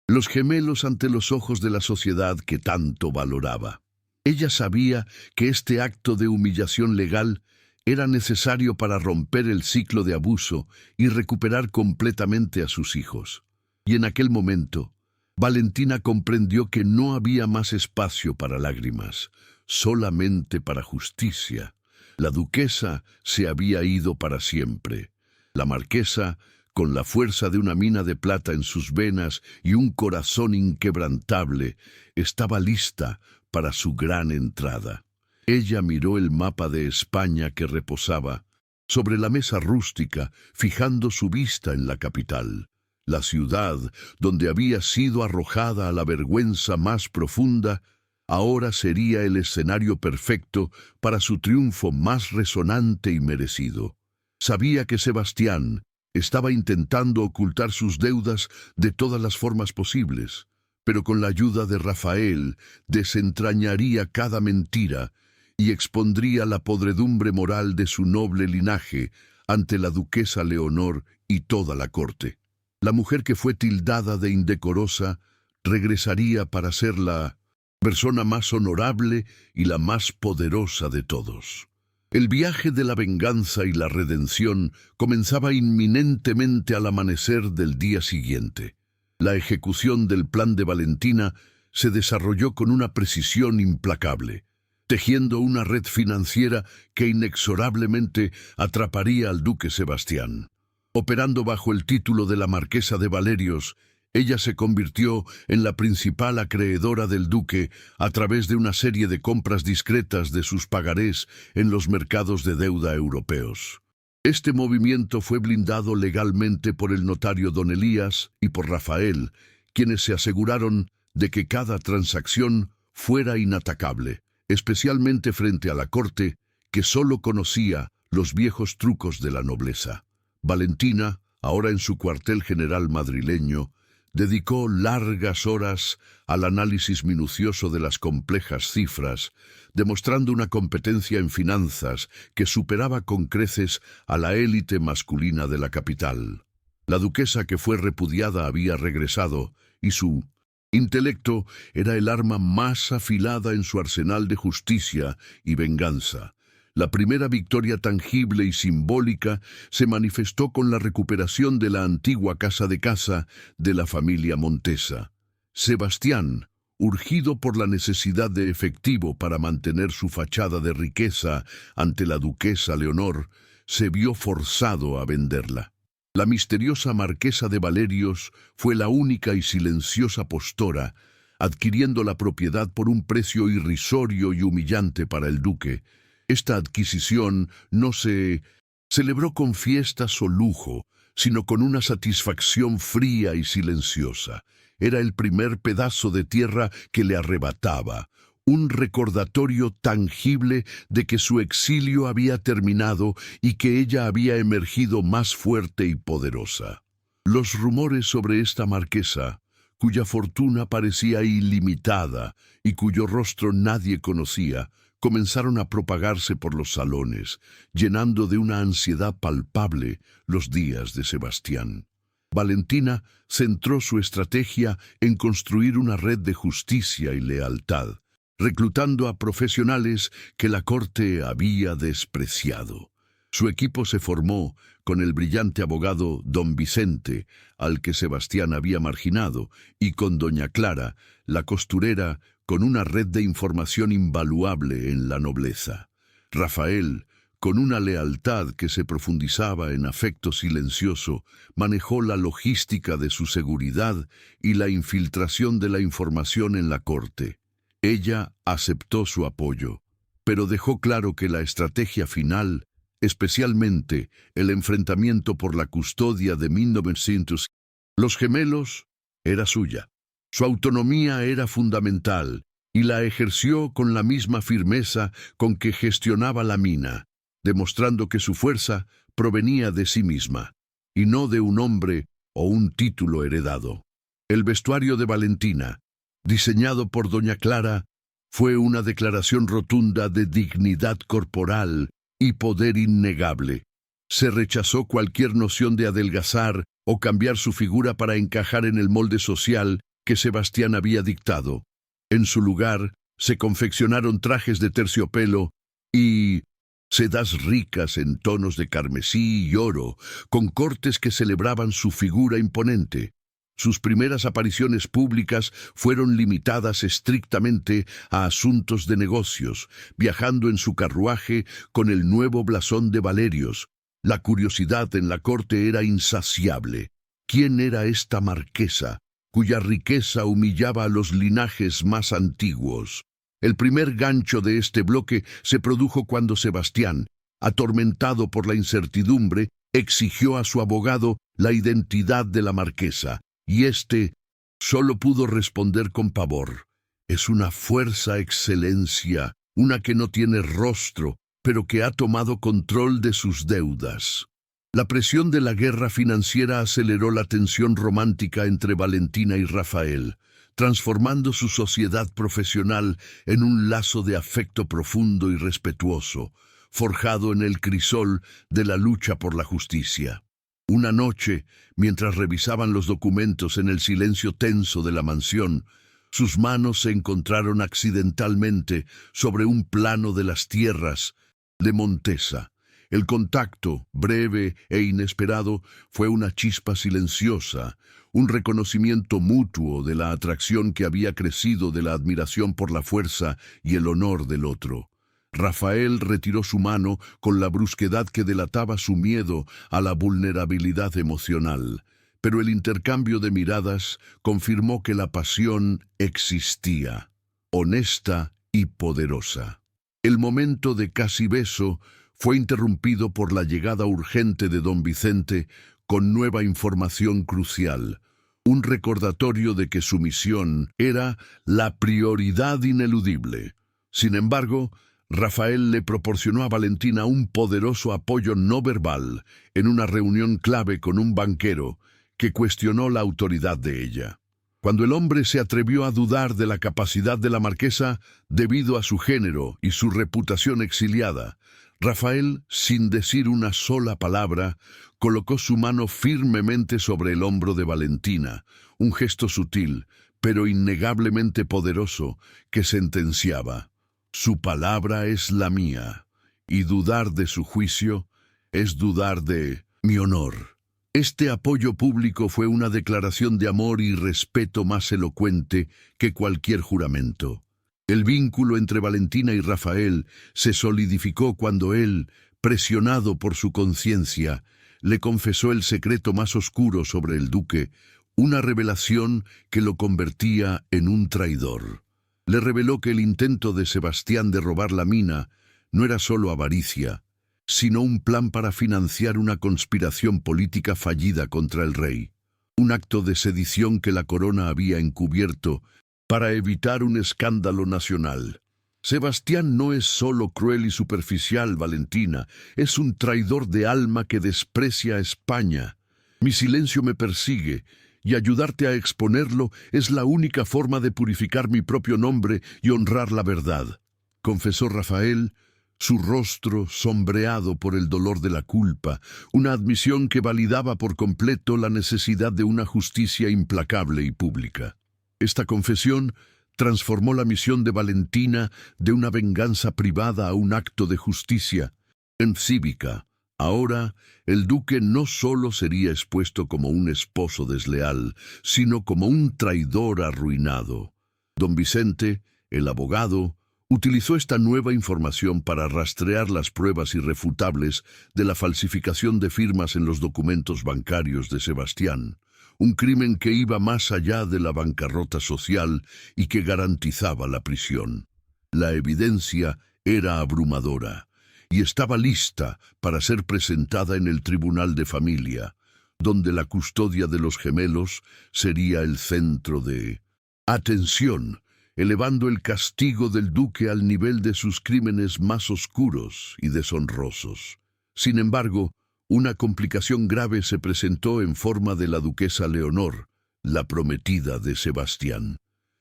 los gemelos ante los ojos de la sociedad que tanto valoraba. Ella sabía que este acto de humillación legal era necesario para romper el ciclo de abuso y recuperar completamente a sus hijos. Y en aquel momento, Valentina comprendió que no había más espacio para lágrimas, solamente para justicia. La duquesa se había ido para siempre. La marquesa, con la fuerza de una mina de plata en sus venas y un corazón inquebrantable, estaba lista para su gran entrada. Ella miró el mapa de España que reposaba sobre la mesa rústica, fijando su vista en la capital. La ciudad, donde había sido arrojada a la vergüenza más profunda, ahora sería el escenario perfecto para su triunfo más resonante y merecido. Sabía que Sebastián estaba intentando ocultar sus deudas de todas las formas posibles, pero con la ayuda de Rafael desentrañaría cada mentira y expondría la podredumbre moral de su noble linaje ante la duquesa Leonor y toda la corte. La mujer que fue tildada de indecorosa regresaría para ser la persona más honorable y la más poderosa de todos. El viaje de la venganza y la redención comenzaba inminentemente al amanecer del día siguiente. La ejecución del plan de Valentina se desarrolló con una precisión implacable, tejiendo una red financiera que inexorablemente atraparía al duque Sebastián. Operando bajo el título de la Marquesa de Valerios, ella se convirtió en la principal acreedora del duque a través de una serie de compras discretas de sus pagarés en los mercados de deuda europeos. Este movimiento fue blindado legalmente por el notario don Elías y por Rafael, quienes se aseguraron de que cada transacción fuera inatacable, especialmente frente a la corte, que solo conocía los viejos trucos de la nobleza. Valentina, ahora en su cuartel general madrileño, dedicó largas horas al análisis minucioso de las complejas cifras, demostrando una competencia en finanzas que superaba con creces a la élite masculina de la capital. La duquesa que fue repudiada había regresado, y su intelecto era el arma más afilada en su arsenal de justicia y venganza. La primera victoria tangible y simbólica se manifestó con la recuperación de la antigua casa de caza de la familia Montesa. Sebastián, urgido por la necesidad de efectivo para mantener su fachada de riqueza ante la duquesa Leonor, se vio forzado a venderla. La misteriosa marquesa de Valerios fue la única y silenciosa postora, adquiriendo la propiedad por un precio irrisorio y humillante para el duque. Esta adquisición no se celebró con fiestas o lujo, sino con una satisfacción fría y silenciosa. Era el primer pedazo de tierra que le arrebataba, un recordatorio tangible de que su exilio había terminado y que ella había emergido más fuerte y poderosa. Los rumores sobre esta marquesa, cuya fortuna parecía ilimitada y cuyo rostro nadie conocía, comenzaron a propagarse por los salones, llenando de una ansiedad palpable los días de Sebastián. Valentina centró su estrategia en construir una red de justicia y lealtad, reclutando a profesionales que la corte había despreciado. Su equipo se formó con el brillante abogado don Vicente, al que Sebastián había marginado, y con doña Clara, la costurera, con una red de información invaluable en la nobleza. Rafael, con una lealtad que se profundizaba en afecto silencioso, manejó la logística de su seguridad y la infiltración de la información en la corte. Ella aceptó su apoyo, pero dejó claro que la estrategia final, especialmente el enfrentamiento por la custodia de 1900, los gemelos, era suya. Su autonomía era fundamental y la ejerció con la misma firmeza con que gestionaba la mina, demostrando que su fuerza provenía de sí misma, y no de un hombre o un título heredado. El vestuario de Valentina, diseñado por doña Clara, fue una declaración rotunda de dignidad corporal y poder innegable. Se rechazó cualquier noción de adelgazar o cambiar su figura para encajar en el molde social que Sebastián había dictado. En su lugar, se confeccionaron trajes de terciopelo y sedas ricas en tonos de carmesí y oro, con cortes que celebraban su figura imponente. Sus primeras apariciones públicas fueron limitadas estrictamente a asuntos de negocios, viajando en su carruaje con el nuevo blasón de Valerios. La curiosidad en la corte era insaciable. ¿Quién era esta marquesa, cuya riqueza humillaba a los linajes más antiguos? El primer gancho de este bloque se produjo cuando Sebastián, atormentado por la incertidumbre, exigió a su abogado la identidad de la marquesa, y éste solo pudo responder con pavor: es una fuerza excelencia, una que no tiene rostro, pero que ha tomado control de sus deudas. La presión de la guerra financiera aceleró la tensión romántica entre Valentina y Rafael, transformando su sociedad profesional en un lazo de afecto profundo y respetuoso, forjado en el crisol de la lucha por la justicia. Una noche, mientras revisaban los documentos en el silencio tenso de la mansión, sus manos se encontraron accidentalmente sobre un plano de las tierras de Montesa. El contacto, breve e inesperado, fue una chispa silenciosa, un reconocimiento mutuo de la atracción que había crecido de la admiración por la fuerza y el honor del otro. Rafael retiró su mano con la brusquedad que delataba su miedo a la vulnerabilidad emocional, pero el intercambio de miradas confirmó que la pasión existía, honesta y poderosa. El momento de casi beso fue interrumpido por la llegada urgente de don Vicente con nueva información crucial, un recordatorio de que su misión era la prioridad ineludible. Sin embargo, Rafael le proporcionó a Valentina un poderoso apoyo no verbal en una reunión clave con un banquero que cuestionó la autoridad de ella. Cuando el hombre se atrevió a dudar de la capacidad de la marquesa debido a su género y su reputación exiliada, Rafael, sin decir una sola palabra, colocó su mano firmemente sobre el hombro de Valentina, un gesto sutil, pero innegablemente poderoso, que sentenciaba: su palabra es la mía, y dudar de su juicio es dudar de mi honor. Este apoyo público fue una declaración de amor y respeto más elocuente que cualquier juramento. El vínculo entre Valentina y Rafael se solidificó cuando él, presionado por su conciencia, le confesó el secreto más oscuro sobre el duque, una revelación que lo convertía en un traidor. Le reveló que el intento de Sebastián de robar la mina no era solo avaricia, sino un plan para financiar una conspiración política fallida contra el rey, un acto de sedición que la corona había encubierto para evitar un escándalo nacional. Sebastián no es solo cruel y superficial, Valentina, es un traidor de alma que desprecia a España. Mi silencio me persigue, y ayudarte a exponerlo es la única forma de purificar mi propio nombre y honrar la verdad, confesó Rafael, su rostro sombreado por el dolor de la culpa, una admisión que validaba por completo la necesidad de una justicia implacable y pública. Esta confesión transformó la misión de Valentina de una venganza privada a un acto de justicia en cívica. Ahora, el duque no solo sería expuesto como un esposo desleal, sino como un traidor arruinado. Don Vicente, el abogado, utilizó esta nueva información para rastrear las pruebas irrefutables de la falsificación de firmas en los documentos bancarios de Sebastián, un crimen que iba más allá de la bancarrota social y que garantizaba la prisión. La evidencia era abrumadora y estaba lista para ser presentada en el Tribunal de Familia, donde la custodia de los gemelos sería el centro de atención, elevando el castigo del duque al nivel de sus crímenes más oscuros y deshonrosos. Sin embargo, una complicación grave se presentó en forma de la duquesa Leonor, la prometida de Sebastián.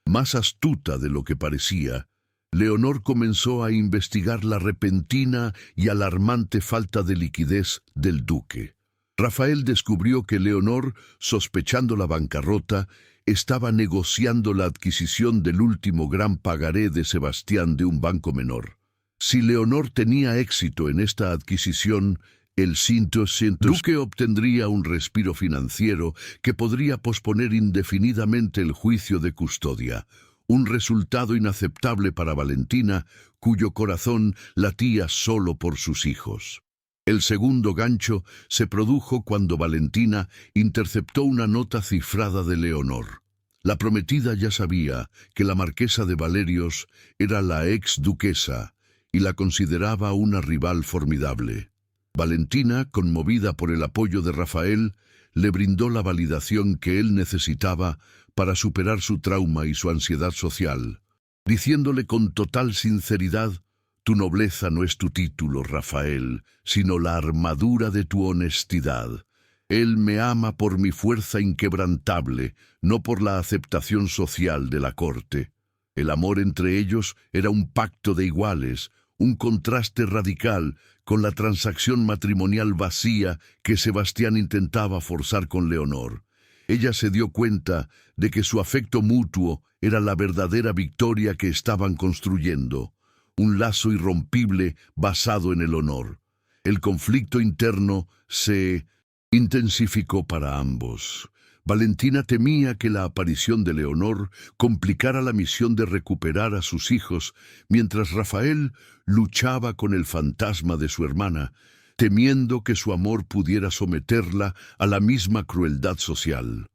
Más astuta de lo que parecía, Leonor comenzó a investigar la repentina y alarmante falta de liquidez del duque. Rafael descubrió que Leonor, sospechando la bancarrota, estaba negociando la adquisición del último gran pagaré de Sebastián de un banco menor. Si Leonor tenía éxito en esta adquisición, el duque obtendría un respiro financiero que podría posponer indefinidamente el juicio de custodia, un resultado inaceptable para Valentina, cuyo corazón latía solo por sus hijos. El segundo gancho se produjo cuando Valentina interceptó una nota cifrada de Leonor. La prometida ya sabía que la marquesa de Valerios era la ex duquesa y la consideraba una rival formidable. Valentina, conmovida por el apoyo de Rafael, le brindó la validación que él necesitaba para superar su trauma y su ansiedad social, diciéndole con total sinceridad: «Tu nobleza no es tu título, Rafael, sino la armadura de tu honestidad. Él me ama por mi fuerza inquebrantable, no por la aceptación social de la corte». El amor entre ellos era un pacto de iguales, un contraste radical con la transacción matrimonial vacía que Sebastián intentaba forzar con Leonor. Ella se dio cuenta de que su afecto mutuo era la verdadera victoria que estaban construyendo, un lazo irrompible basado en el honor. El conflicto interno se intensificó para ambos. Valentina temía que la aparición de Leonor complicara la misión de recuperar a sus hijos, mientras Rafael luchaba con el fantasma de su hermana, temiendo que su amor pudiera someterla a la misma crueldad social.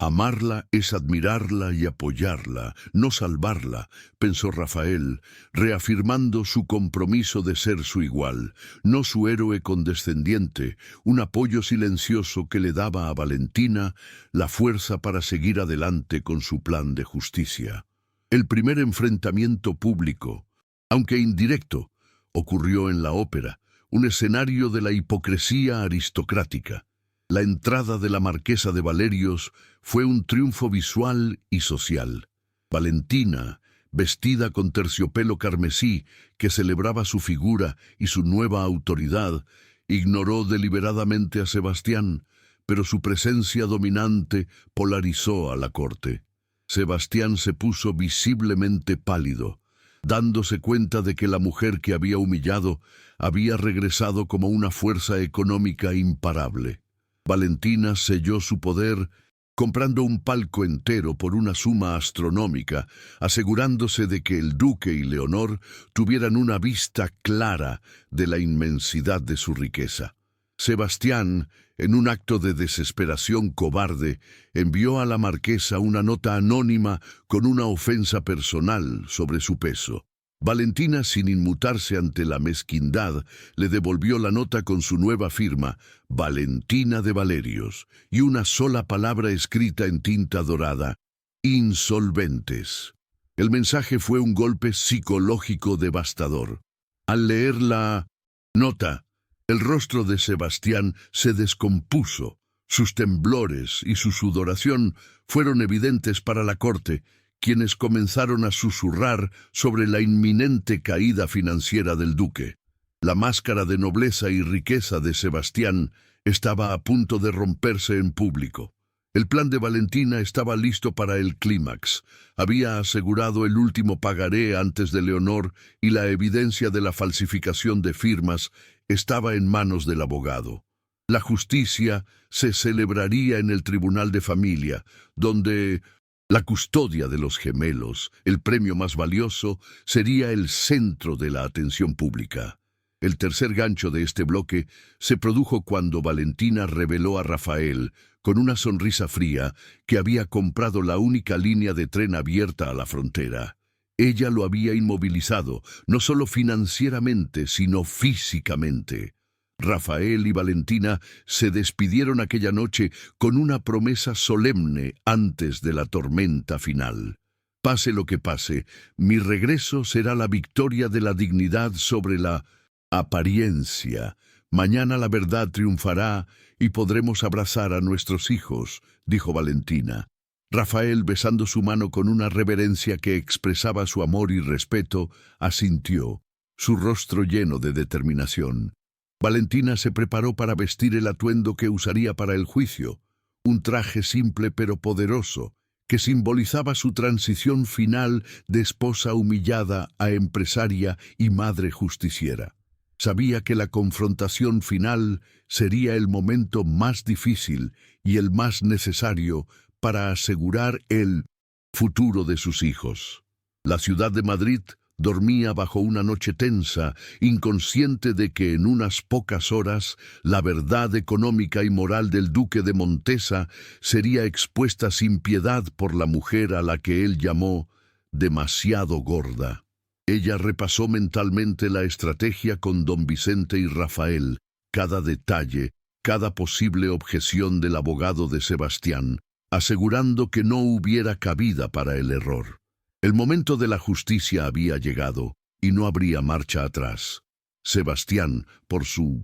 Amarla es admirarla y apoyarla, no salvarla, pensó Rafael, reafirmando su compromiso de ser su igual, no su héroe condescendiente, un apoyo silencioso que le daba a Valentina la fuerza para seguir adelante con su plan de justicia. El primer enfrentamiento público, aunque indirecto, ocurrió en la ópera, un escenario de la hipocresía aristocrática. La entrada de la marquesa de Valerios fue un triunfo visual y social. Valentina, vestida con terciopelo carmesí que celebraba su figura y su nueva autoridad, ignoró deliberadamente a Sebastián, pero su presencia dominante polarizó a la corte. Sebastián se puso visiblemente pálido, dándose cuenta de que la mujer que había humillado había regresado como una fuerza económica imparable. Valentina selló su poder comprando un palco entero por una suma astronómica, asegurándose de que el duque y Leonor tuvieran una vista clara de la inmensidad de su riqueza. Sebastián, en un acto de desesperación cobarde, envió a la marquesa una nota anónima con una ofensa personal sobre su peso. Valentina, sin inmutarse ante la mezquindad, le devolvió la nota con su nueva firma, Valentina de Valerios, y una sola palabra escrita en tinta dorada: insolventes. El mensaje fue un golpe psicológico devastador. Al leer la nota, el rostro de Sebastián se descompuso, Sus temblores y su sudoración fueron evidentes para la corte, quienes comenzaron a susurrar sobre la inminente caída financiera del duque. La máscara de nobleza y riqueza de Sebastián estaba a punto de romperse en público. El plan de Valentina estaba listo para el clímax. Había asegurado el último pagaré antes de Leonor y la evidencia de la falsificación de firmas estaba en manos del abogado. La justicia se celebraría en el Tribunal de Familia, donde la custodia de los gemelos, el premio más valioso, sería el centro de la atención pública. El tercer gancho de este bloque se produjo cuando Valentina reveló a Rafael, con una sonrisa fría, que había comprado la única línea de tren abierta a la frontera. Ella lo había inmovilizado, no solo financieramente, sino físicamente. Rafael y Valentina se despidieron aquella noche con una promesa solemne antes de la tormenta final. Pase lo que pase, mi regreso será la victoria de la dignidad sobre la apariencia. Mañana la verdad triunfará y podremos abrazar a nuestros hijos, dijo Valentina. Rafael, besando su mano con una reverencia que expresaba su amor y respeto, asintió, su rostro lleno de determinación. Valentina se preparó para vestir el atuendo que usaría para el juicio, un traje simple pero poderoso, que simbolizaba su transición final de esposa humillada a empresaria y madre justiciera. Sabía que la confrontación final sería el momento más difícil y el más necesario para asegurar el futuro de sus hijos. La ciudad de Madrid dormía bajo una noche tensa, inconsciente de que en unas pocas horas la verdad económica y moral del duque de Montesa sería expuesta sin piedad por la mujer a la que él llamó demasiado gorda. Ella repasó mentalmente la estrategia con don Vicente y Rafael, cada detalle, cada posible objeción del abogado de Sebastián, asegurando que no hubiera cabida para el error. El momento de la justicia había llegado, y no habría marcha atrás. Sebastián, por su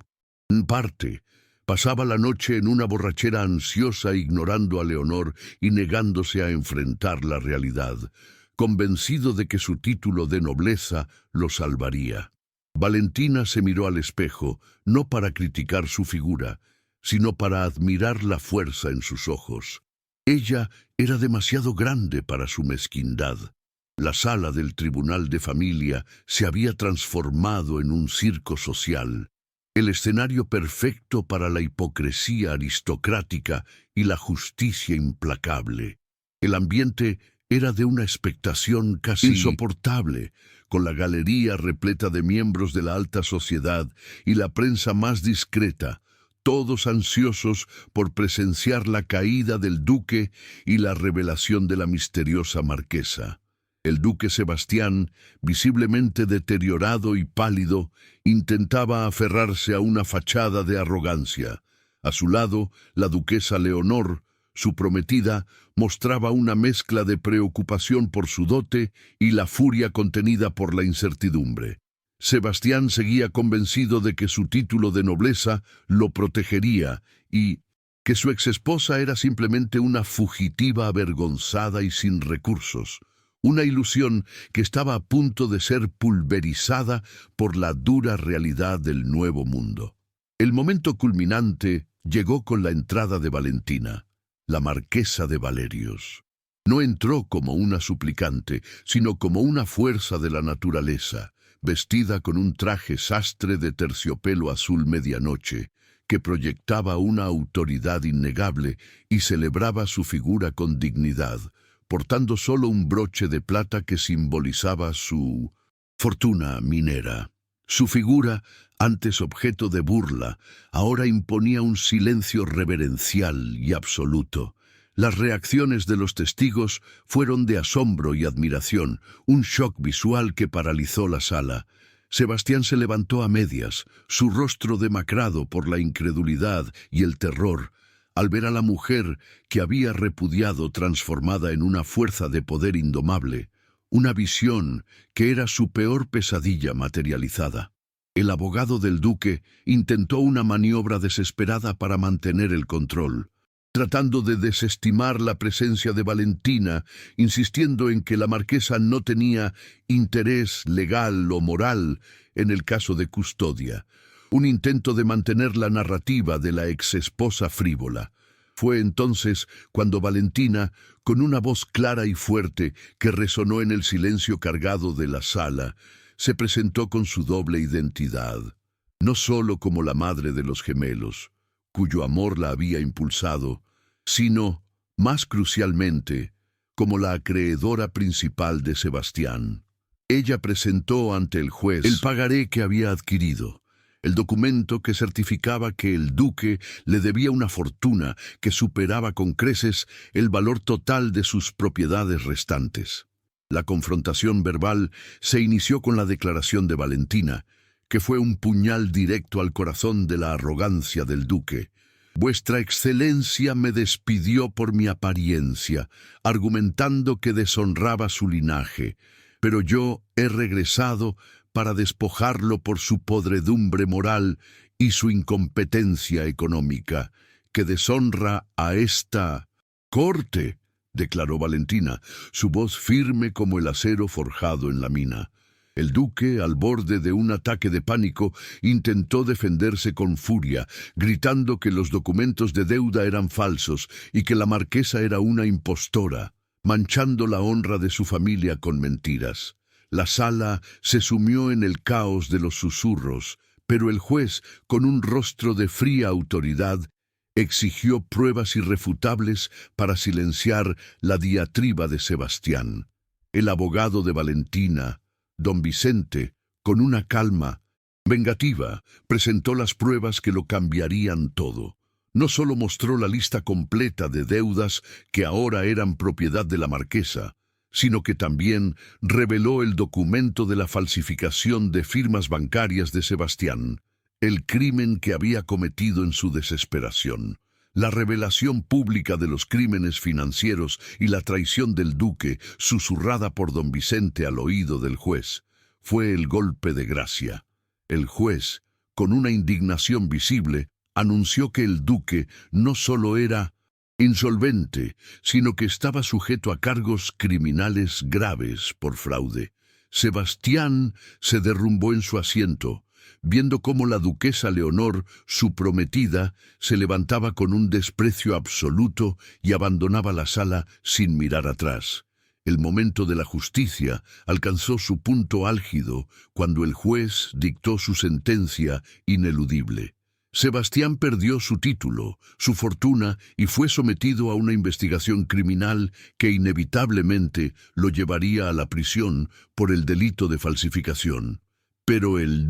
parte, pasaba la noche en una borrachera ansiosa, ignorando a Leonor y negándose a enfrentar la realidad, convencido de que su título de nobleza lo salvaría. Valentina se miró al espejo, no para criticar su figura, sino para admirar la fuerza en sus ojos. Ella era demasiado grande para su mezquindad. La sala del Tribunal de Familia se había transformado en un circo social, el escenario perfecto para la hipocresía aristocrática y la justicia implacable. El ambiente era de una expectación casi insoportable, con la galería repleta de miembros de la alta sociedad y la prensa más discreta, todos ansiosos por presenciar la caída del duque y la revelación de la misteriosa marquesa. El duque Sebastián, visiblemente deteriorado y pálido, intentaba aferrarse a una fachada de arrogancia. A su lado, la duquesa Leonor, su prometida, mostraba una mezcla de preocupación por su dote y la furia contenida por la incertidumbre. Sebastián seguía convencido de que su título de nobleza lo protegería y que su exesposa era simplemente una fugitiva avergonzada y sin recursos, una ilusión que estaba a punto de ser pulverizada por la dura realidad del nuevo mundo. El momento culminante llegó con la entrada de Valentina, la marquesa de Valerios. No entró como una suplicante, sino como una fuerza de la naturaleza, vestida con un traje sastre de terciopelo azul medianoche, que proyectaba una autoridad innegable y celebraba su figura con dignidad, portando solo un broche de plata que simbolizaba su fortuna minera. Su figura, antes objeto de burla, ahora imponía un silencio reverencial y absoluto. Las reacciones de los testigos fueron de asombro y admiración, un shock visual que paralizó la sala. Sebastián se levantó a medias, su rostro demacrado por la incredulidad y el terror, al ver a la mujer que había repudiado transformada en una fuerza de poder indomable, una visión que era su peor pesadilla materializada. El abogado del duque intentó una maniobra desesperada para mantener el control, tratando de desestimar la presencia de Valentina, insistiendo en que la marquesa no tenía interés legal o moral en el caso de custodia, un intento de mantener la narrativa de la exesposa frívola. Fue entonces cuando Valentina, con una voz clara y fuerte que resonó en el silencio cargado de la sala, se presentó con su doble identidad, no solo como la madre de los gemelos, cuyo amor la había impulsado, sino, más crucialmente, como la acreedora principal de Sebastián. Ella presentó ante el juez el pagaré que había adquirido, el documento que certificaba que el duque le debía una fortuna que superaba con creces el valor total de sus propiedades restantes. La confrontación verbal se inició con la declaración de Valentina, que fue un puñal directo al corazón de la arrogancia del duque. Vuestra Excelencia me despidió por mi apariencia, argumentando que deshonraba su linaje, pero yo he regresado para despojarlo por su podredumbre moral y su incompetencia económica, que deshonra a esta corte, declaró Valentina, su voz firme como el acero forjado en la mina. El duque, al borde de un ataque de pánico, intentó defenderse con furia, gritando que los documentos de deuda eran falsos y que la marquesa era una impostora, manchando la honra de su familia con mentiras. La sala se sumió en el caos de los susurros, pero el juez, con un rostro de fría autoridad, exigió pruebas irrefutables para silenciar la diatriba de Sebastián. El abogado de Valentina, don Vicente, con una calma vengativa, presentó las pruebas que lo cambiarían todo. No solo mostró la lista completa de deudas que ahora eran propiedad de la marquesa, sino que también reveló el documento de la falsificación de firmas bancarias de Sebastián, el crimen que había cometido en su desesperación. La revelación pública de los crímenes financieros y la traición del duque, susurrada por don Vicente al oído del juez, fue el golpe de gracia. El juez, con una indignación visible, anunció que el duque no solo era insolvente, sino que estaba sujeto a cargos criminales graves por fraude. Sebastián se derrumbó en su asiento, viendo cómo la duquesa Leonor, su prometida, se levantaba con un desprecio absoluto y abandonaba la sala sin mirar atrás. El momento de la justicia alcanzó su punto álgido cuando el juez dictó su sentencia ineludible. Sebastián perdió su título, su fortuna y fue sometido a una investigación criminal que inevitablemente lo llevaría a la prisión por el delito de falsificación. Pero el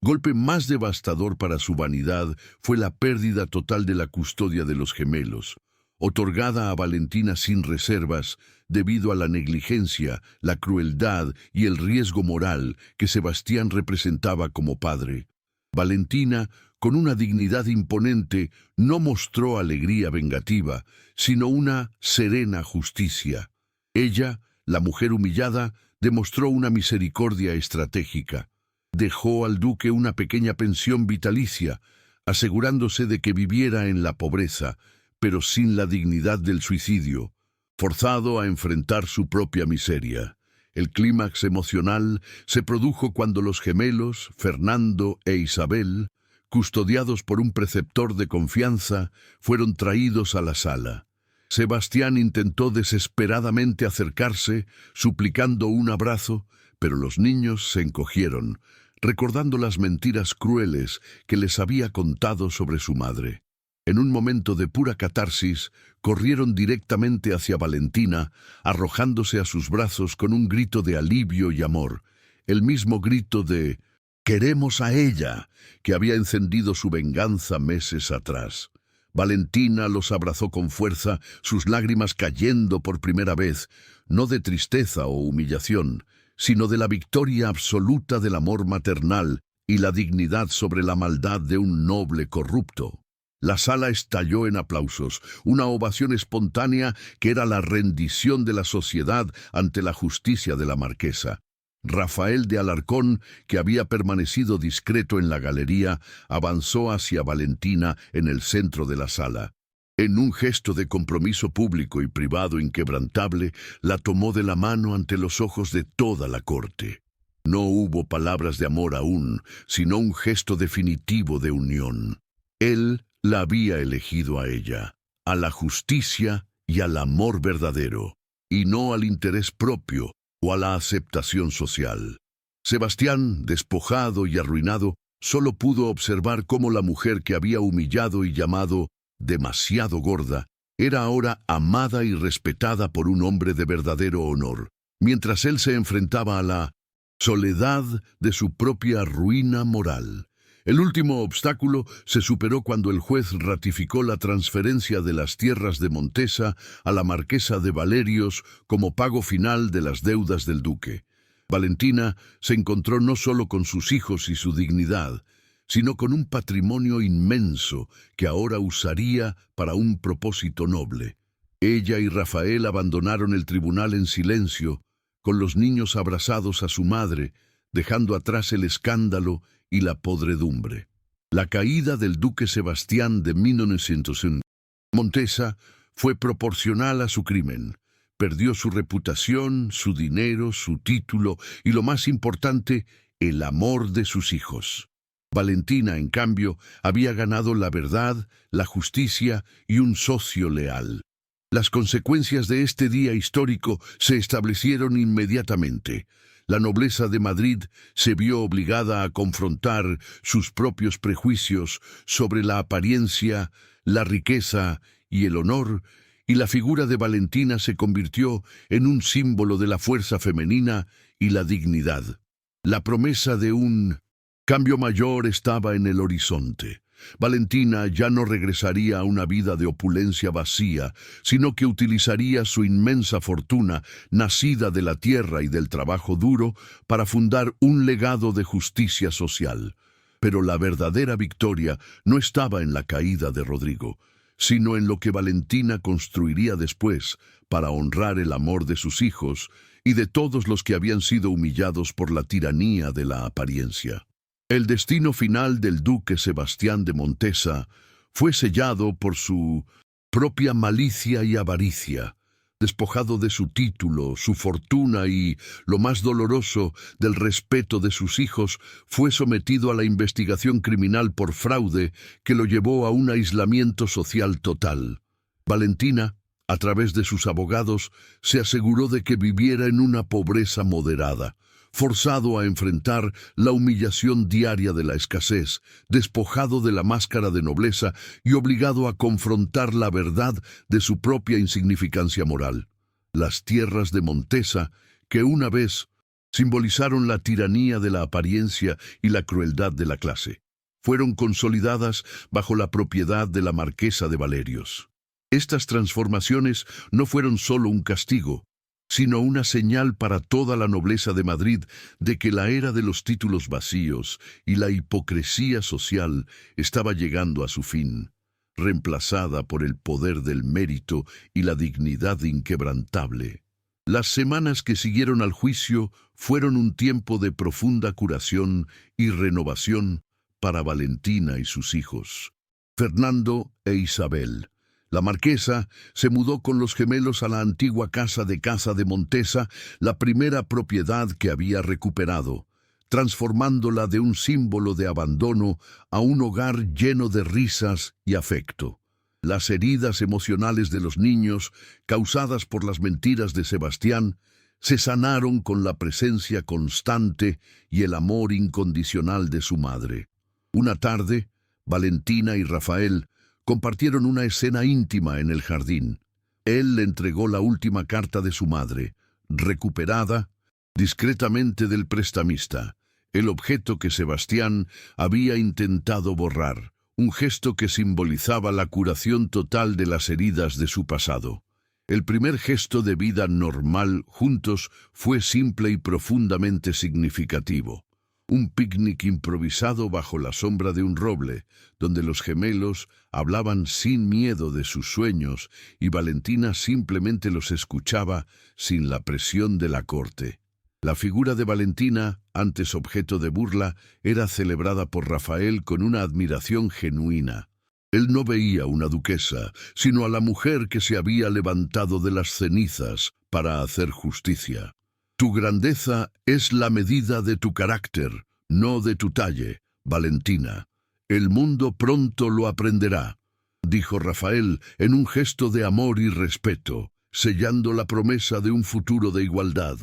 golpe más devastador para su vanidad fue la pérdida total de la custodia de los gemelos, otorgada a Valentina sin reservas debido a la negligencia, la crueldad y el riesgo moral que Sebastián representaba como padre. Valentina, con una dignidad imponente, no mostró alegría vengativa, sino una serena justicia. Ella, la mujer humillada, demostró una misericordia estratégica. Dejó al duque una pequeña pensión vitalicia, asegurándose de que viviera en la pobreza, pero sin la dignidad del suicidio, forzado a enfrentar su propia miseria. El clímax emocional se produjo cuando los gemelos, Fernando e Isabel, custodiados por un preceptor de confianza, fueron traídos a la sala. Sebastián intentó desesperadamente acercarse, suplicando un abrazo, pero los niños se encogieron, recordando las mentiras crueles que les había contado sobre su madre. En un momento de pura catarsis, corrieron directamente hacia Valentina, arrojándose a sus brazos con un grito de alivio y amor, el mismo grito de «¡Queremos a ella!», que había encendido su venganza meses atrás. Valentina los abrazó con fuerza, sus lágrimas cayendo por primera vez, no de tristeza o humillación, sino de la victoria absoluta del amor maternal y la dignidad sobre la maldad de un noble corrupto. La sala estalló en aplausos, una ovación espontánea que era la rendición de la sociedad ante la justicia de la marquesa. Rafael de Alarcón, que había permanecido discreto en la galería, avanzó hacia Valentina en el centro de la sala. En un gesto de compromiso público y privado inquebrantable, la tomó de la mano ante los ojos de toda la corte. No hubo palabras de amor aún, sino un gesto definitivo de unión. Él la había elegido a ella, a la justicia y al amor verdadero, y no al interés propio o a la aceptación social. Sebastián, despojado y arruinado, solo pudo observar cómo la mujer que había humillado y llamado demasiado gorda era ahora amada y respetada por un hombre de verdadero honor, mientras él se enfrentaba a la soledad de su propia ruina moral. El último obstáculo se superó cuando el juez ratificó la transferencia de las tierras de Montesa a la marquesa de Valerios como pago final de las deudas del duque. Valentina se encontró no solo con sus hijos y su dignidad, sino con un patrimonio inmenso que ahora usaría para un propósito noble. Ella y Rafael abandonaron el tribunal en silencio, con los niños abrazados a su madre, dejando atrás el escándalo y la podredumbre. La caída del duque Sebastián de 1901. Montesa fue proporcional a su crimen. Perdió su reputación, su dinero, su título y, lo más importante, el amor de sus hijos. Valentina, en cambio, había ganado la verdad, la justicia y un socio leal. Las consecuencias de este día histórico se establecieron inmediatamente. La nobleza de Madrid se vio obligada a confrontar sus propios prejuicios sobre la apariencia, la riqueza y el honor, y la figura de Valentina se convirtió en un símbolo de la fuerza femenina y la dignidad. La promesa de un cambio mayor estaba en el horizonte. Valentina ya no regresaría a una vida de opulencia vacía, sino que utilizaría su inmensa fortuna, nacida de la tierra y del trabajo duro, para fundar un legado de justicia social. Pero la verdadera victoria no estaba en la caída de Rodrigo, sino en lo que Valentina construiría después para honrar el amor de sus hijos y de todos los que habían sido humillados por la tiranía de la apariencia. El destino final del duque Sebastián de Montesa fue sellado por su propia malicia y avaricia. Despojado de su título, su fortuna y, lo más doloroso, del respeto de sus hijos, fue sometido a la investigación criminal por fraude que lo llevó a un aislamiento social total. Valentina, a través de sus abogados, se aseguró de que viviera en una pobreza moderada, forzado a enfrentar la humillación diaria de la escasez, despojado de la máscara de nobleza y obligado a confrontar la verdad de su propia insignificancia moral. Las tierras de Montesa, que una vez simbolizaron la tiranía de la apariencia y la crueldad de la clase, fueron consolidadas bajo la propiedad de la marquesa de Valerios. Estas transformaciones no fueron solo un castigo, sino una señal para toda la nobleza de Madrid de que la era de los títulos vacíos y la hipocresía social estaba llegando a su fin, reemplazada por el poder del mérito y la dignidad inquebrantable. Las semanas que siguieron al juicio fueron un tiempo de profunda curación y renovación para Valentina y sus hijos, Fernando e Isabel. La marquesa se mudó con los gemelos a la antigua casa de Montesa, la primera propiedad que había recuperado, transformándola de un símbolo de abandono a un hogar lleno de risas y afecto. Las heridas emocionales de los niños, causadas por las mentiras de Sebastián, se sanaron con la presencia constante y el amor incondicional de su madre. Una tarde, Valentina y Rafael compartieron una escena íntima en el jardín. Él le entregó la última carta de su madre, recuperada discretamente del prestamista, el objeto que Sebastián había intentado borrar, un gesto que simbolizaba la curación total de las heridas de su pasado. El primer gesto de vida normal juntos fue simple y profundamente significativo. Un picnic improvisado bajo la sombra de un roble, donde los gemelos hablaban sin miedo de sus sueños y Valentina simplemente los escuchaba sin la presión de la corte. La figura de Valentina, antes objeto de burla, era celebrada por Rafael con una admiración genuina. Él no veía una duquesa, sino a la mujer que se había levantado de las cenizas para hacer justicia. Tu grandeza es la medida de tu carácter, no de tu talle, Valentina. El mundo pronto lo aprenderá, dijo Rafael en un gesto de amor y respeto, sellando la promesa de un futuro de igualdad.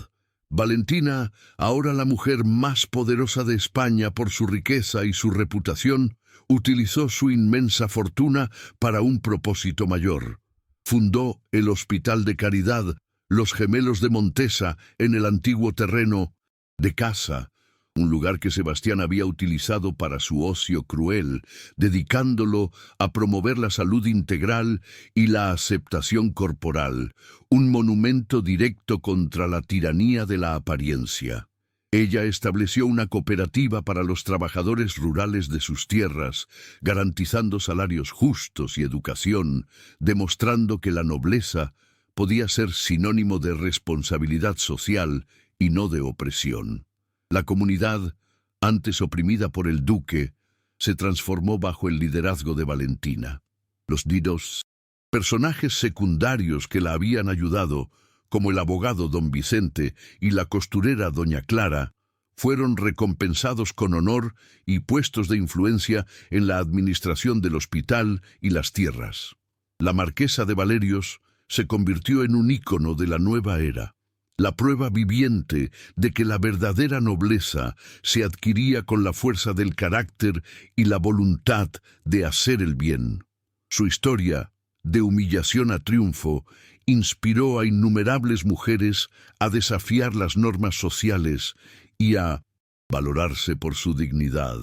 Valentina, ahora la mujer más poderosa de España por su riqueza y su reputación, utilizó su inmensa fortuna para un propósito mayor. Fundó el Hospital de Caridad Los Gemelos de Montesa en el antiguo terreno de Casa, un lugar que Sebastián había utilizado para su ocio cruel, dedicándolo a promover la salud integral y la aceptación corporal, un monumento directo contra la tiranía de la apariencia. Ella estableció una cooperativa para los trabajadores rurales de sus tierras, garantizando salarios justos y educación, demostrando que la nobleza podía ser sinónimo de responsabilidad social y no de opresión. La comunidad, antes oprimida por el duque, se transformó bajo el liderazgo de Valentina. Los didos, personajes secundarios que la habían ayudado, como el abogado don Vicente y la costurera doña Clara, fueron recompensados con honor y puestos de influencia en la administración del hospital y las tierras. La marquesa de Valerios se convirtió en un ícono de la nueva era, la prueba viviente de que la verdadera nobleza se adquiría con la fuerza del carácter y la voluntad de hacer el bien. Su historia, de humillación a triunfo, inspiró a innumerables mujeres a desafiar las normas sociales y a valorarse por su dignidad.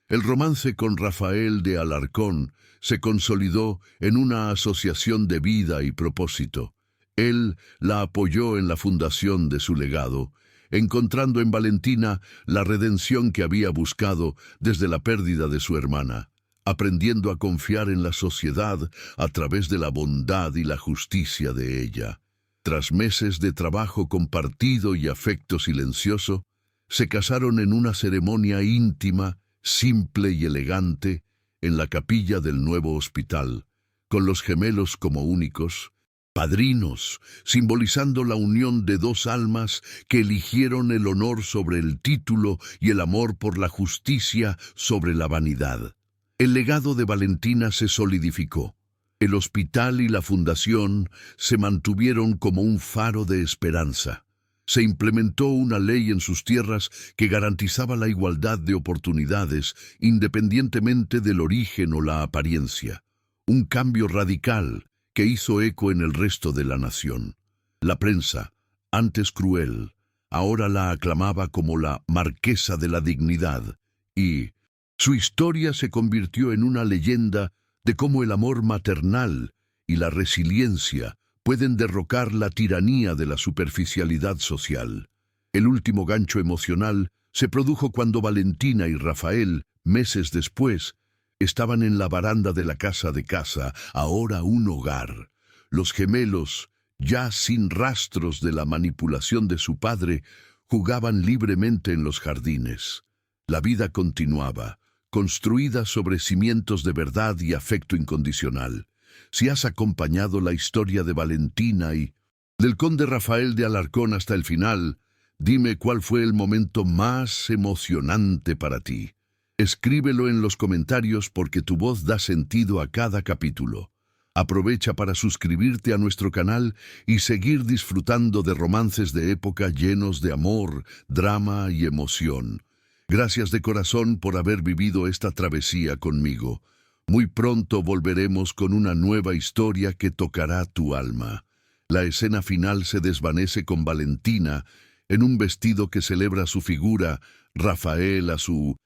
El romance con Rafael de Alarcón se consolidó en una asociación de vida y propósito. Él la apoyó en la fundación de su legado, encontrando en Valentina la redención que había buscado desde la pérdida de su hermana, aprendiendo a confiar en la sociedad a través de la bondad y la justicia de ella. Tras meses de trabajo compartido y afecto silencioso, se casaron en una ceremonia íntima, simple y elegante, en la capilla del nuevo hospital, con los gemelos como únicos padrinos, simbolizando la unión de dos almas que eligieron el honor sobre el título y el amor por la justicia sobre la vanidad. El legado de Valentina se solidificó. El hospital y la fundación se mantuvieron como un faro de esperanza. Se implementó una ley en sus tierras que garantizaba la igualdad de oportunidades independientemente del origen o la apariencia. Un cambio radical que hizo eco en el resto de la nación. La prensa, antes cruel, ahora la aclamaba como la Marquesa de la Dignidad, y su historia se convirtió en una leyenda de cómo el amor maternal y la resiliencia pueden derrocar la tiranía de la superficialidad social. El último gancho emocional se produjo cuando Valentina y Rafael, meses después, estaban en la baranda de la casa de Casa, ahora un hogar. Los gemelos, ya sin rastros de la manipulación de su padre, jugaban libremente en los jardines. La vida continuaba, construida sobre cimientos de verdad y afecto incondicional. Si has acompañado la historia de Valentina y del conde Rafael de Alarcón hasta el final, dime cuál fue el momento más emocionante para ti. Escríbelo en los comentarios porque tu voz da sentido a cada capítulo. Aprovecha para suscribirte a nuestro canal y seguir disfrutando de romances de época llenos de amor, drama y emoción. Gracias de corazón por haber vivido esta travesía conmigo. Muy pronto volveremos con una nueva historia que tocará tu alma. La escena final se desvanece con Valentina en un vestido que celebra su figura, Rafael a su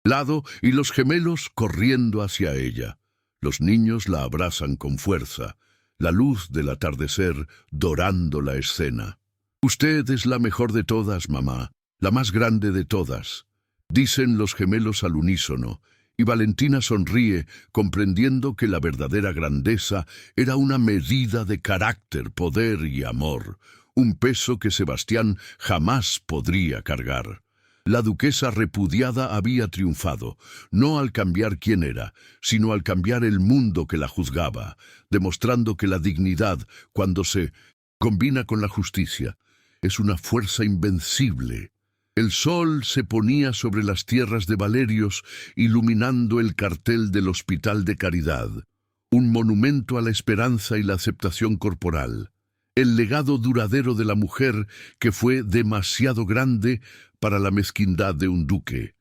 lado y los gemelos corriendo hacia ella. Los niños la abrazan con fuerza, la luz del atardecer dorando la escena. Usted es la mejor de todas, mamá, la más grande de todas, dicen los gemelos al unísono, y Valentina sonríe, comprendiendo que la verdadera grandeza era una medida de carácter, poder y amor, un peso que Sebastián jamás podría cargar. La duquesa repudiada había triunfado, no al cambiar quién era, sino al cambiar el mundo que la juzgaba, demostrando que la dignidad, cuando se combina con la justicia, es una fuerza invencible. El sol se ponía sobre las tierras de Valerios, iluminando el cartel del Hospital de Caridad, un monumento a la esperanza y la aceptación corporal, el legado duradero de la mujer que fue demasiado grande para la mezquindad de un duque.